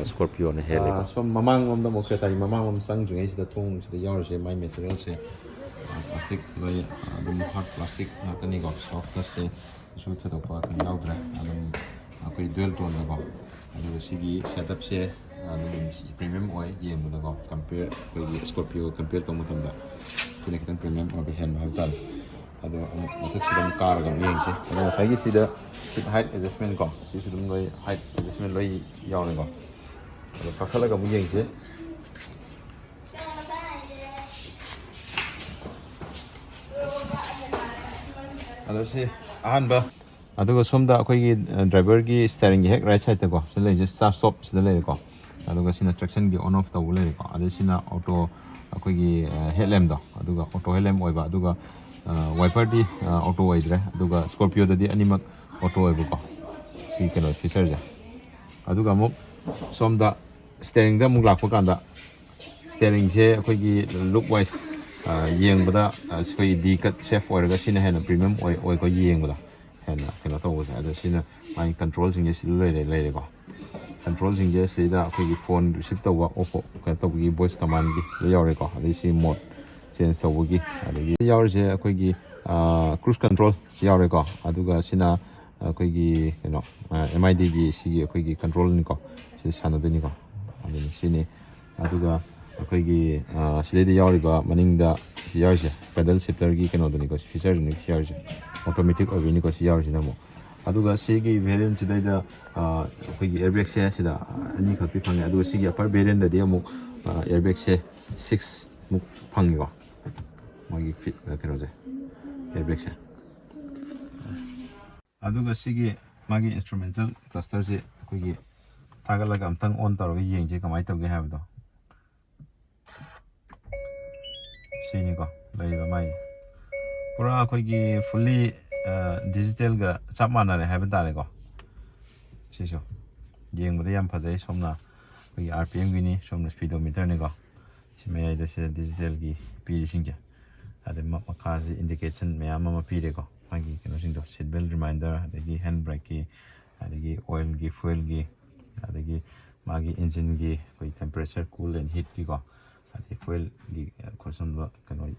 Scorpio ne hele ko so mamang om da mo Creta mamang om sang jing sida thung sida yaur se mai material se plastic loi adum hard plastic natani go softness se su thadokpa kan yaudra adum akoi dual tone go adu sigi setup se adum premium oi yem go compare koi Scorpio compare to mutamda kini kitan premium oi hen ba tal adu mathak sidam car ga yeng se adu sagi sida seat height adjustment go si sidum loi height adjustment loi yaune go adu pakhala ga mu yeng se ꯑꯗꯣ ꯑꯍꯥꯟꯕ ꯑꯗꯨꯒ ꯁꯣꯝꯗ ꯑꯩꯈꯣꯏꯒꯤ ꯗ꯭ꯔꯥꯏꯚꯔꯒꯤ ꯁ꯭ꯇꯤꯌꯔꯤꯡꯒꯤ ꯍꯦꯛ right ꯁꯥꯏꯗꯇꯀꯣ ꯁꯤꯗ ꯂꯩꯔꯤꯁꯦ start stop ꯁꯤꯗ ꯂꯩꯔꯦꯀꯣ ꯑꯗꯨꯒ ꯁꯤꯅ ꯇ꯭ꯔꯦꯛꯁꯟꯒꯤ ꯑꯣꯟ ꯑꯣꯐ ꯇꯧꯕ ꯂꯩꯔꯦꯀꯣ ꯑꯗꯩ ꯁꯤꯅ ꯑꯣꯇꯣ ꯑꯩꯈꯣꯏꯒꯤ ꯍꯦꯗꯂꯦꯝꯗꯣ ꯑꯗꯨꯒ ꯑꯣꯇꯣ ꯍꯦꯗꯂꯦꯝ ꯑꯣꯏꯕ ꯑꯗꯨꯒ ꯋꯥꯏꯄꯔꯗꯤ ꯑꯣꯇꯣ ꯑꯣꯏꯗ꯭ꯔꯦ ꯑꯗꯨꯒ ꯁ꯭ꯀꯣꯔꯄꯤꯌꯣꯗꯗꯤ ꯑꯅꯤꯃꯛ ꯑꯣꯇꯣ ꯑꯣꯏꯕꯀꯣ ꯁꯤ ꯀꯩꯅꯣ ꯐꯤꯆꯔꯁꯦ ꯑꯗꯨꯒ ꯑꯃꯨꯛ ꯁꯣꯝꯗ ꯁ꯭ꯇꯤꯌꯔꯤꯡꯗ ꯑꯃꯨꯛ ꯂꯥꯛꯄ ꯀꯥꯟꯗ ꯁ꯭ꯇꯤꯌꯔꯤꯡꯁꯦ ꯑꯩꯈꯣꯏꯒꯤ ꯂꯨꯛ ꯋꯥꯏꯁ ꯌꯦꯡꯕꯗ ꯑꯩꯈꯣꯏ ꯗꯤ ꯀꯠ ꯁꯦꯐ ꯑꯣꯏꯔꯒ ꯁꯤꯅ ꯍꯦꯟꯅ ꯄ꯭ꯔꯤꯃꯤꯌꯝ ꯑꯣꯏꯀꯣ ꯌꯦꯡꯕꯗ ꯍꯦꯟꯅ ꯀꯩꯅꯣ ꯇꯧꯕꯁꯦ ꯑꯗꯣ ꯁꯤꯅ ꯃꯥꯒꯤ ꯀꯟꯇ꯭ꯔꯣꯜꯁꯤꯡꯁꯦ ꯁꯤꯗ ꯂꯩꯔꯦꯀꯣ ꯀꯟꯇ꯭ꯔꯣꯜꯁꯤꯡꯁꯦ ꯁꯤꯗ ꯑꯩꯈꯣꯏꯒꯤ ꯐꯣꯟ ꯔꯤꯁꯤꯞ ꯇꯧꯕ ꯑꯣꯞꯄꯣ ꯀꯩꯅꯣ ꯇꯧꯕꯒꯤ ꯚꯣꯏꯁ ꯀꯃꯥꯟꯒꯤ ꯌꯥꯎꯔꯦꯀꯣ ꯑꯗꯩ ꯁꯤ ꯃꯣꯠ ꯆꯦꯟꯖ ꯇꯧꯕꯒꯤ ꯑꯗꯒꯤ ꯌꯥꯎꯔꯤꯁꯦ ꯑꯩꯈꯣꯏꯒꯤ ꯀ꯭ꯔꯨꯁ ꯀꯟꯇ꯭ꯔꯣꯜ ꯌꯥꯎꯔꯦꯀꯣ ꯑꯗꯨꯒ ꯁꯤꯅ ꯑꯩꯈꯣꯏꯒꯤ ꯀꯩꯅꯣ MIDꯒꯤ ꯁꯤꯒꯤ ꯑꯩꯈꯣꯏꯒꯤ ꯀꯟꯇ꯭ꯔꯣꯜꯅꯤꯀꯣ ꯁꯤ ꯁꯥꯟꯅꯗꯣꯏꯅꯤꯀꯣ ꯑꯗꯨꯅꯤ ꯁꯤꯅꯤ ꯑꯗꯨꯒ ꯑꯩꯈꯣꯏꯒꯤ ꯁꯤꯗꯩꯗ ꯌꯥꯎꯔꯤꯕ ꯃꯅꯤꯡꯗ ꯁꯤ ꯌꯥꯎꯔꯤꯁꯦ ꯄꯦꯗꯜ ꯁꯤꯐꯇꯔꯒꯤ ꯀꯩꯅꯣꯗꯨꯅꯤꯀꯣ ꯐꯤꯆꯔꯗꯨꯅꯤ ꯁꯤ ꯌꯥꯎꯔꯤꯁꯦ ꯑꯣꯇꯣꯃꯦꯇꯤꯛ ꯑꯣꯏꯕꯅꯤꯀꯣ ꯁꯤ ꯌꯥꯎꯔꯤꯁꯤꯅ ꯑꯃꯨꯛ ꯑꯗꯨꯒ ꯁꯤꯒꯤ ꯚꯦꯔꯤꯌꯟꯁꯤꯗꯩꯗ ꯑꯩꯈꯣꯏꯒꯤ ꯑꯦꯌꯔꯕꯦꯒꯁꯦ ꯁꯤꯗ ꯑꯅꯤꯈꯛꯇꯤ ꯐꯪꯉꯦ ꯑꯗꯨꯒ ꯁꯤꯒꯤ ꯑꯞꯄꯔ ꯚꯦꯔꯤꯌꯟꯗꯗꯤ ꯑꯃꯨꯛ ꯑꯦꯌꯔꯕꯦꯒꯁꯦ 6ꯃꯨꯛ ꯐꯪꯉꯤꯀꯣ ꯃꯣꯏꯒꯤ ꯀꯩꯅꯣꯁꯦ ꯑꯦꯌꯔꯕꯦꯒꯁꯦ ꯑꯗꯨꯒ ꯁꯤꯒꯤ ꯃꯥꯒꯤ ꯏꯟꯁꯇ꯭ꯔꯨꯃꯦꯟꯇꯦꯜ ꯀ꯭ꯂꯁꯇꯔꯁꯦ ꯑꯩꯈꯣꯏꯒꯤ ꯊꯥꯒꯠꯂꯒ ꯑꯝꯇꯪ ꯑꯣꯟ ꯇꯧꯔꯒ ꯌꯦꯡꯁꯦ ꯀꯃꯥꯏꯅ ꯇꯧꯒꯦ ꯍꯥꯏꯕꯗꯣ ꯁꯤꯅꯤꯀꯣ ꯂꯩꯔꯤꯕ ꯃꯥꯒꯤ ꯄꯨꯔꯥ ꯑꯩꯈꯣꯏꯒꯤ ꯐꯨꯜꯂꯤ ꯗꯤꯖꯤꯇꯦꯜꯒ ꯆꯞ ꯃꯥꯟꯅꯔꯦ ꯍꯥꯏꯕ ꯇꯥꯔꯦꯀꯣ ꯁꯤꯁꯨ ꯌꯦꯡꯕꯗ ꯌꯥꯝ ꯐꯖꯩ ꯁꯣꯝꯅ ꯑꯩꯈꯣꯏꯒꯤ RPMꯒꯤꯅꯤ ꯁꯣꯝꯅ ꯁ꯭ꯄꯤꯗꯣꯃꯤꯇꯔꯅꯤꯀꯣ ꯁꯤ ꯃꯌꯥꯏꯗ ꯁꯤꯗ ꯗꯤꯖꯤꯇꯦꯜꯒꯤ ꯄꯤꯔꯤꯁꯤꯡꯁꯦ ꯑꯗꯩ ꯃꯈꯥꯁꯤ ꯏꯟꯗꯤꯀꯦꯁꯟ ꯃꯌꯥꯝ ꯑꯃ ꯄꯤꯔꯦꯀꯣ ꯃꯥꯒꯤ ꯀꯩꯅꯣꯁꯤꯡꯗꯣ ꯁꯤꯠ ꯕꯦꯜ ꯔꯤꯃꯥꯏꯟꯗꯔ ꯑꯗꯒꯤ ꯍꯦꯟ ꯕ꯭ꯔꯦꯛꯀꯤ ꯑꯗꯒꯤ ꯑꯣꯏꯜꯒꯤ ꯐꯨꯋꯦꯜꯒꯤ ꯑꯗꯒꯤ ꯃꯥꯒꯤ ꯏꯟꯖꯤꯟꯒꯤ ꯑꯩꯈꯣꯏ ꯇꯦꯝꯄꯔꯦꯆꯔ ꯀꯨꯜ ꯑꯦꯟ ꯍꯤꯠꯀꯤꯀꯣ ꯑꯗꯩ ꯐꯨꯋꯦꯜꯒꯤ ꯈꯣꯠꯆꯟꯕ ꯀꯩꯅꯣ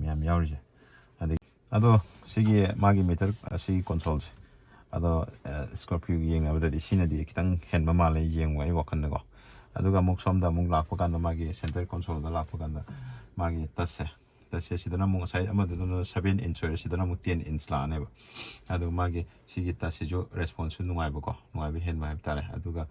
ꯃꯌꯥꯝ ꯌꯥꯎꯔꯤꯁꯦ ꯑꯗꯒꯤ ꯑꯗꯣ ꯁꯤꯒꯤ ꯃꯥꯒꯤ ꯃꯤꯇꯔ ꯑꯁꯤꯒꯤ ꯀꯣꯟꯁꯣꯜꯁꯦ ꯑꯗꯣ ꯁ꯭ꯀꯣꯔꯄꯤꯌꯣꯒꯤ ꯌꯦꯡꯅꯕꯗꯗꯤ ꯁꯤꯅꯗꯤ ꯈꯤꯇꯪ ꯍꯦꯟꯕ ꯃꯥꯜꯂꯦ ꯌꯦꯡꯕ ꯑꯩ ꯋꯥꯈꯜꯗꯀꯣ ꯑꯗꯨꯒ ꯑꯃꯨꯛ ꯁꯣꯝꯗ ꯑꯃꯨꯛ ꯂꯥꯛꯄ ꯀꯥꯟꯗ ꯃꯥꯒꯤ ꯁꯦꯟꯇꯔ ꯀꯣꯟꯁꯣꯜꯗ ꯂꯥꯛꯄ ꯀꯥꯟꯗ ꯃꯥꯒꯤ ꯇꯁꯁꯦ ꯁꯤꯗꯅ ꯑꯃꯨꯛ ꯉꯁꯥꯏ ꯑꯃꯗꯨꯗꯅ 7 ꯏꯟꯆ ꯑꯣꯏꯔꯦ ꯁꯤꯗꯅ ꯑꯃꯨꯛ 10 ꯏꯟꯆ ꯂꯥꯛꯑꯅꯦꯕ ꯑꯗꯨꯒ ꯃꯥꯒꯤ ꯁꯤꯒꯤ ꯇꯁꯁꯤꯁꯨ ꯔꯦꯁꯄꯣꯟꯁꯁꯨ ꯅꯨꯡꯉꯥꯏꯕ ꯍꯦꯟꯕ ꯍꯥꯏꯕ ꯇꯥꯔꯦ ꯑꯗꯨꯒ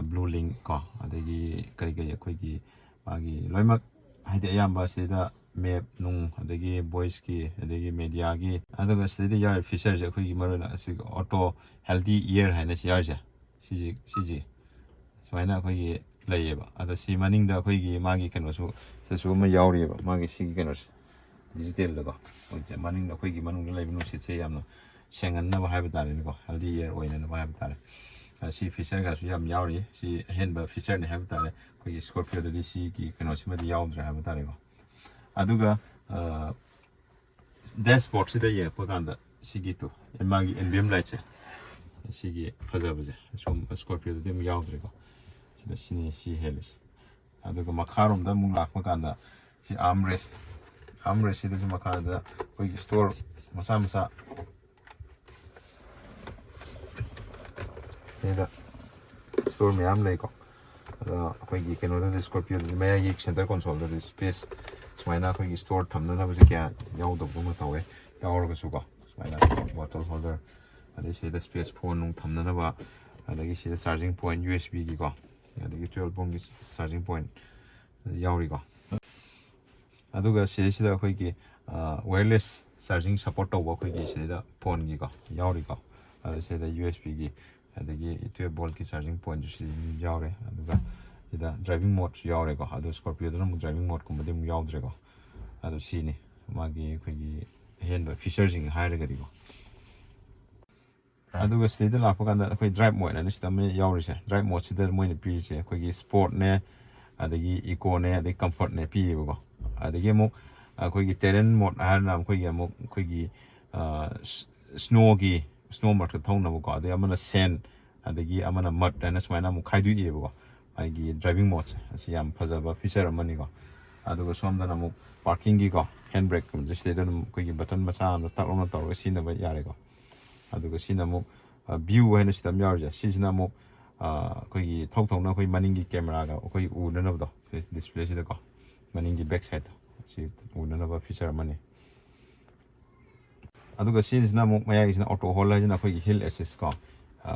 ꯕ꯭ꯂꯨ ꯂꯤꯡ ꯀꯣ ꯑꯗꯒꯤ ꯀꯔꯤ ꯑꯩꯈꯣꯏꯒꯤ ꯃꯥꯒꯤ ꯂꯣꯏꯅꯃꯛ ꯍꯥꯏꯗꯤ ꯑꯌꯥꯝꯕ ꯁꯤꯗ ꯃꯦꯞ ꯅꯨꯡ ꯑꯗꯒꯤ ꯚꯣꯏꯁꯀꯤ ꯑꯗꯒꯤ ꯃꯦꯗꯤꯌꯥꯒꯤ ꯑꯗꯨꯒ ꯁꯤꯗꯩꯗ ꯌꯥꯎꯔꯤꯕ ꯐꯤꯆꯔꯁꯦ ꯑꯩꯈꯣꯏꯒꯤ ꯃꯔꯨꯑꯣꯏꯅ ꯑꯁꯤꯒꯤ ꯑꯣꯇꯣ ꯍꯦꯜꯗꯤ ꯏꯌꯔ ꯍꯥꯏꯅ ꯁꯤ ꯌꯥꯎꯔꯤꯁꯦ ꯁꯤꯁꯤ ꯁꯨꯃꯥꯏꯅ ꯑꯩꯈꯣꯏꯒꯤ ꯂꯩꯌꯦꯕ ꯑꯗꯣ ꯁꯤ ꯃꯅꯤꯡꯗ ꯑꯩꯈꯣꯏꯒꯤ ꯃꯥꯒꯤ ꯀꯩꯅꯣꯁꯨ ꯁꯤꯗꯁꯨ ꯑꯃ ꯌꯥꯎꯔꯤꯑꯕ ꯃꯥꯒꯤ ꯁꯤꯒꯤ ꯀꯩꯅꯣꯁꯦ ꯗꯤꯖꯤꯇꯦꯜꯗꯀꯣ ꯃꯅꯤꯡꯗ ꯑꯩꯈꯣꯏꯒꯤ ꯃꯅꯨꯡꯗ ꯂꯩꯕ ꯅꯨꯡꯁꯤꯠꯁꯦ ꯌꯥꯝꯅ ꯁꯦꯡꯍꯟꯅꯕ ꯍꯥꯏꯕ ꯇꯥꯔꯦꯅꯦꯀꯣ ꯍꯦꯜꯗꯤ ꯏꯌꯔ ꯑꯣꯏꯅꯅꯕ ꯍꯥꯏꯕ ꯇꯥꯔꯦ ꯁꯤ ꯐꯤꯆꯔꯒꯁꯨ ꯌꯥꯝ ꯌꯥꯎꯔꯤ ꯁꯤ ꯑꯍꯦꯟꯕ ꯐꯤꯆꯔꯅꯤ ꯍꯥꯏꯕ ꯇꯥꯔꯦ ꯑꯩꯈꯣꯏꯒꯤ ꯁ꯭ꯀꯣꯔꯄꯤꯌꯣꯗꯗꯤ ꯁꯤꯒꯤ ꯀꯩꯅꯣꯁꯤꯃꯗꯤ ꯌꯥꯎꯗ꯭ꯔꯦ ꯍꯥꯏꯕ ꯇꯥꯔꯦꯀꯣ ꯑꯗꯨꯒ ꯗꯦꯁꯕꯣꯔꯗꯁꯤꯗ ꯌꯦꯡꯉꯛꯄ ꯀꯥꯟꯗ ꯁꯤꯒꯤ ꯃꯥꯒꯤ ꯑꯦꯝꯕꯤꯌꯝ ꯂꯥꯏꯠꯁꯦ ꯁꯤꯒꯤ ꯐꯖꯕꯁꯦ ꯁꯣꯝ ꯁ꯭ꯀꯣꯔꯄꯤꯌꯣꯗꯗꯤ ꯑꯃꯨꯛ ꯌꯥꯎꯗ꯭ꯔꯦꯀꯣ ꯁꯤꯗ ꯁꯤꯅꯤ ꯁꯤ ꯍꯦꯜꯂꯤꯁꯦ ꯑꯗꯨꯒ ꯃꯈꯥꯔꯣꯝꯗ ꯑꯃꯨꯛ ꯂꯥꯛꯄ ꯀꯥꯟꯗ ꯁꯤ ꯑꯥꯔꯝꯔꯦꯁꯁꯤꯗꯁꯨ ꯃꯈꯥꯗ ꯑꯩꯈꯣꯏꯒꯤ ꯁ꯭ꯇꯣꯔ ꯃꯆꯥ ꯁꯤꯗ ꯁ꯭ꯇꯣꯔ ꯃꯌꯥꯝ ꯂꯩꯀꯣ ꯑꯗ ꯑꯩꯈꯣꯏꯒꯤ ꯀꯩꯅꯣꯗꯗꯤ ꯁ꯭ꯀꯣꯔꯄꯤꯌꯣꯗꯗꯤ ꯃꯌꯥꯏꯒꯤ ꯁꯦꯟꯇꯔ ꯀꯣꯟꯁꯣꯜꯗꯗꯤ ꯁ꯭ꯄꯦꯁ ꯁꯨꯃꯥꯏꯅ ꯑꯩꯈꯣꯏꯒꯤ ꯁ꯭ꯇꯣꯔ ꯊꯝꯅꯅꯕꯁꯦ ꯀꯌꯥ ꯌꯥꯎꯗꯕꯒꯨꯝꯕ ꯇꯧꯋꯦ ꯌꯥꯎꯔꯒꯁꯨꯀꯣ ꯁꯨꯃꯥꯏꯅ ꯕꯣꯇꯜ ꯍꯣꯜꯗꯔ ꯑꯗꯩ ꯁꯤꯗ ꯁ꯭ꯄꯦꯁ ꯐꯣꯟ ꯅꯨꯡ ꯊꯝꯅꯅꯕ ꯑꯗꯒꯤ ꯁꯤꯗ ꯆꯥꯔꯖꯤꯡ ꯄꯣꯏꯟ USBꯒꯤꯀꯣ ꯑꯗꯒꯤ 12 ꯚꯣꯜꯠꯀꯤ ꯆꯥꯔꯖꯤꯡ ꯄꯣꯏꯟ ꯌꯥꯎꯔꯤꯀꯣ ꯑꯗꯨꯒ ꯁꯤꯗꯩꯁꯤꯗ ꯑꯩꯈꯣꯏꯒꯤ ꯋꯥꯌꯔꯂꯦꯁ ꯆꯥꯔꯖꯤꯡ ꯁꯞꯄꯣꯔꯠ ꯇꯧꯕ ꯑꯩꯈꯣꯏꯒꯤ ꯁꯤꯗ ꯐꯣꯟꯒꯤꯀꯣ ꯌꯥꯎꯔꯤꯀꯣ ꯑꯗꯨ ꯁꯤꯗ USBꯒꯤ ꯑꯗꯒꯤ 12 ꯚꯣꯜꯠꯀꯤ ꯆꯥꯔꯖꯤꯡ ꯄꯣꯏꯟꯠꯁꯨ ꯁꯤꯗ ꯌꯥꯎꯔꯦ ꯑꯗꯨꯒ ꯁꯤꯗ ꯗ꯭राꯏꯚꯤꯡ ꯃꯣꯗꯁꯨ ꯌꯥꯎꯔꯦꯀꯣ ꯑꯗꯨ ꯁ꯭ꯀꯣꯔꯄꯤꯌꯣꯗꯅ ꯑꯃꯨꯛ ꯗ꯭राꯏꯚꯤꯡ ꯃꯣꯗꯀꯨꯝꯕꯗꯤ ꯑꯃꯨꯛ ꯌꯥꯎꯗ꯭ꯔꯦꯀꯣ ꯑꯗꯨ ꯁꯤꯅꯤ ꯃꯥꯒꯤ ꯑꯩꯈꯣꯏꯒꯤ ꯑꯍꯦꯟꯕ ꯐꯤꯆꯔꯁꯤꯡ ꯍꯥꯏꯔꯒꯗꯤꯀꯣ ꯑꯗꯨꯒ ꯁꯤꯗꯩꯗ ꯂꯥꯛꯄ ꯀꯥꯟꯗ ꯑꯩꯈꯣꯏ ꯗ꯭राꯏꯚ ꯃꯣꯗ ꯑꯅ ꯁꯤꯗ ꯑꯃ ꯌꯥꯎꯔꯤꯁꯦ ꯗ꯭राꯏꯚ ꯃꯣꯗꯁꯤꯗ ꯃꯣꯏꯅ ꯄꯤꯔꯤꯁꯦ ꯑꯩꯈꯣꯏꯒꯤ ꯁ꯭ꯄꯣꯔꯠꯅꯦ ꯑꯗꯒꯤ ꯏꯀꯣꯅꯦ ꯑꯗꯒꯤ ꯀꯝꯐꯣꯔꯠꯅꯦ ꯄꯤꯌꯦꯕꯀꯣ ꯑꯗꯒꯤ ꯑꯃꯨꯛ ꯑꯩꯈꯣꯏꯒꯤ ꯇꯦꯔꯦꯟ ꯃꯣꯗ ꯍꯥꯏꯔꯅ ꯑꯩꯈꯣꯏꯒꯤ ꯁ꯭ꯅꯣ ꯃꯔꯛꯇ ꯊꯧꯅꯕꯀꯣ ꯑꯗꯩ ꯑꯃꯅ ꯁꯦꯟ ꯑꯗꯒꯤ ꯑꯃꯅ ꯃꯗ ꯍꯥꯏꯅ ꯁꯨꯃꯥꯏꯅ ꯑꯃꯨꯛ ꯈꯥꯏꯗꯣꯛꯑꯦꯕꯀꯣ ꯃꯥꯒꯤ ꯗ꯭राꯏꯚꯤꯡ ꯃꯣꯗꯁꯦ ꯑꯁꯤ ꯌꯥꯝ ꯐꯖꯕ ꯐꯤꯆꯔ ꯑꯃꯅꯤꯀꯣ ꯑꯗꯨꯒ ꯁꯣꯝꯗꯅ ꯑꯃꯨꯛ ꯄꯥꯔꯀꯤꯡꯒꯤꯀꯣ hand brake kum just the koi button masa no tak on tor sin the yare ko aduga sin amuk view haina sitam yarja sisina amuk koi thok na koi maningi camera ga koi u na do display sida ko maningi back side si u na ba feature mani aduga sisina amuk maya gisina auto hold la jina koi hill assist ko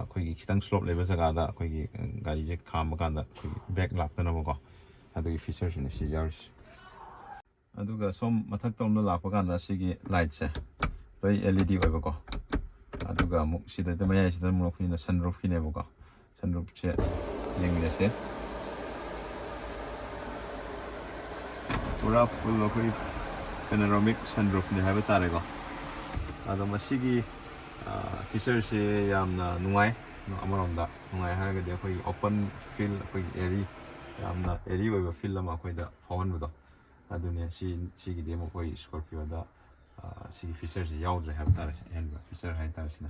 koi kitang slope level jaga da koi gari je kham ka da koi back lap na ko adugi feature sina si yars aduga som mathak tom na lakpa kana sigi light se loi LED oiba ko aduga amuk sida de maya sida mo khina sunroof kine ko sunroof che yengine se pura full koi panoramic sunroof ne haba tare ko ado masigi feature se yamna nungai no amaronda nungai haraga de koi open field koi area yamna area oiba field ma koi da phone do adune si gi demo koi Scorpio da si feature se yaudre have tare and feature hai tare sina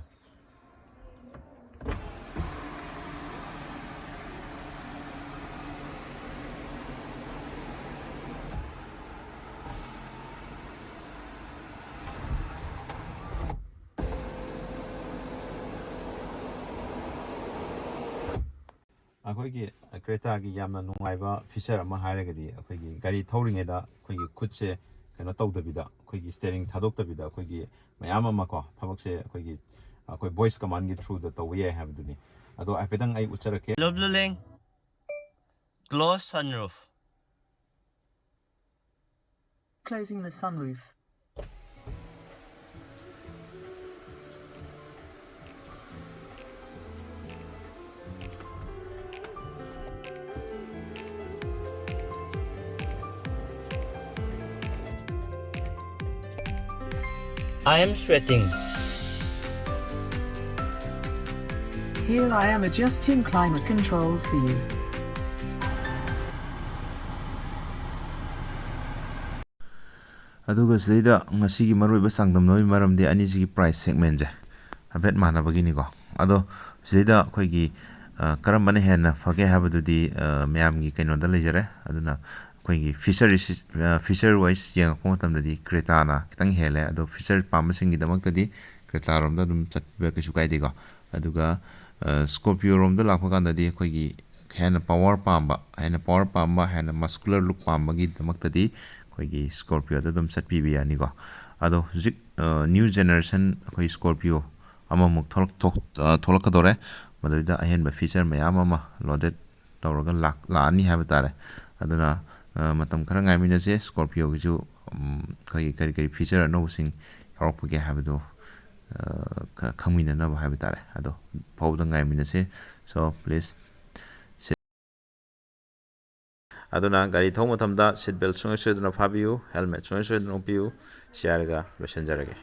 ꯑꯩꯈꯣꯏꯒꯤ ꯀ꯭ꯔꯦꯇꯥꯒꯤ ꯌꯥꯝꯅ ꯅꯨꯡꯉꯥꯏꯕ feature ꯑꯃ ꯍꯥꯏꯔꯒꯗꯤ ꯑꯩꯈꯣꯏꯒꯤ ꯒꯥꯔꯤ ꯊꯧꯔꯤꯉꯩꯗ ꯑꯩꯈꯣꯏꯒꯤ ꯈꯨꯠꯁꯦ ꯀꯩꯅꯣ ꯇꯧꯗꯕꯤꯗ ꯑꯩꯈꯣꯏꯒꯤ ꯁ꯭ꯇꯦꯔꯤꯡ ꯊꯥꯗꯣꯛꯇꯕꯤꯗ ꯑꯩꯈꯣꯏꯒꯤ ꯃꯌꯥꯝ ꯑꯃ ꯀꯣ ꯊꯕꯛꯁꯦ ꯑꯩꯈꯣꯏ ꯚꯣꯏꯁ ꯀꯃꯥꯟꯒꯤ ꯊ꯭ꯔꯨꯗ ꯇꯧꯕ ꯌꯥꯏ ꯍꯥꯏꯕꯗꯨꯅꯤ ꯑꯗꯣ ꯍꯥꯏꯐꯦꯠꯇꯪ ꯑꯩ ꯎꯠꯆꯔꯛꯀꯦ Hello Blueling. Close sunroof. Closing the sunroof. I am sweating. Here I am adjusting climate controls for you. ꯑꯗꯨꯒ ꯁꯤꯗꯩꯗ ꯉꯁꯤꯒꯤ ꯃꯔꯨꯑꯣꯏꯕ ꯆꯥꯡꯗꯝꯅꯕꯒꯤ ꯃꯔꯝꯗꯤ ꯑꯅꯤꯁꯤꯒꯤ ꯄ꯭ꯔꯥꯏꯁ ꯁꯦꯒꯃꯦꯟꯁꯦ ꯍꯥꯏꯐꯦꯠ ꯃꯥꯟꯅꯕꯒꯤꯅꯤꯀꯣ ꯑꯗꯣ ꯁꯤꯗꯩꯗ ꯑꯩꯈꯣꯏꯒꯤ ꯀꯔꯝꯕꯅ ꯍꯦꯟꯅ ꯐꯒꯦ ꯍꯥꯏꯕꯗꯨꯗꯤ ꯃꯌꯥꯝꯒꯤ ꯀꯩꯅꯣꯗ ꯂꯩꯖꯔꯦ ꯑꯗꯨꯅ ꯑꯩꯈꯣꯏꯒꯤ ꯐꯤꯆꯔ ꯋꯥꯏꯁ ꯌꯦꯡꯉꯛꯄ ꯃꯇꯝꯗꯗꯤ ꯀ꯭ꯔꯦꯇꯥꯅ ꯈꯤꯇꯪ ꯍꯦꯜꯂꯦ ꯑꯗꯣ ꯐꯤꯆꯔ ꯄꯥꯝꯕꯁꯤꯡꯒꯤꯗꯃꯛꯇꯗꯤ ꯀ꯭ꯔꯦꯇꯥꯔꯣꯝꯗ ꯑꯗꯨꯝ ꯆꯠꯄꯤꯕ ꯀꯩꯁꯨ ꯀꯥꯏꯗꯦꯀꯣ ꯑꯗꯨꯒ ꯁ꯭ꯀꯣꯔꯄꯤꯌꯣꯔꯣꯝꯗ ꯂꯥꯛꯄ ꯀꯥꯟꯗꯗꯤ ꯑꯩꯈꯣꯏꯒꯤ ꯍꯦꯟꯅ ꯄꯋꯥꯔ ꯄꯥꯝꯕ ꯍꯦꯟꯅ ꯃꯁꯀꯨꯂꯔ ꯂꯨꯛ ꯄꯥꯝꯕꯒꯤꯗꯃꯛꯇꯗꯤ ꯑꯩꯈꯣꯏꯒꯤ ꯁ꯭ꯀꯣꯔꯄꯤꯌꯣꯗ ꯑꯗꯨꯝ ꯆꯠꯄꯤꯕ ꯌꯥꯅꯤꯀꯣ ꯑꯗꯣ ꯍꯧꯖꯤꯛ ꯅ꯭ꯌꯨ ꯖꯦꯅꯦꯔꯦꯁꯟ ꯑꯩꯈꯣꯏ ꯁ꯭ꯀꯣꯔꯄꯤꯌꯣ ꯑꯃꯃꯨꯛ ꯊꯣꯛꯂꯛꯀꯗꯧꯔꯦ ꯃꯗꯨꯗ ꯑꯍꯦꯟꯕ ꯐꯤꯆꯔ ꯃꯌꯥꯝ ꯑꯃ ꯂꯣꯗꯦꯠ ꯇꯧꯔꯒ ꯂꯥꯛꯑꯅꯤ ꯍꯥꯏꯕ ꯇꯥꯔꯦ ꯑꯗꯨꯅ ꯃꯇꯝ ꯈꯔ ꯉꯥꯏꯃꯤꯟꯅꯁꯦ ꯁ꯭ꯀꯣꯔꯄꯤꯌꯣꯒꯤꯁꯨ ꯑꯩꯈꯣꯏꯒꯤ ꯀꯔꯤ ꯐꯤꯆꯔ ꯑꯅꯧꯕꯁꯤꯡ ꯌꯥꯎꯔꯛꯄꯒꯦ ꯍꯥꯏꯕꯗꯣ ꯈꯪꯃꯤꯟꯅꯅꯕ ꯍꯥꯏꯕ ꯇꯥꯔꯦ ꯑꯗꯣ ꯐꯥꯎꯕꯗ ꯉꯥꯏꯃꯤꯟꯅꯁꯦ ꯁꯣ ꯄ꯭ꯂꯤꯖ ꯑꯗꯨꯅ ꯒꯥꯔꯤ ꯊꯧꯕ ꯃꯇꯝꯗ ꯁꯤꯠ ꯕꯦꯜꯠ ꯁꯨꯡꯁꯣꯏ ꯁꯣꯏꯗꯅ ꯐꯥꯕꯤꯌꯨ ꯍꯦꯜꯃꯦꯠ ꯁꯨꯡꯁꯣꯏ ꯁꯣꯏꯗꯅ ꯎꯞꯄꯤꯌꯨ ꯁꯤ ꯍꯥꯏꯔꯒ ꯂꯣꯏꯁꯤꯟꯖꯔꯒꯦ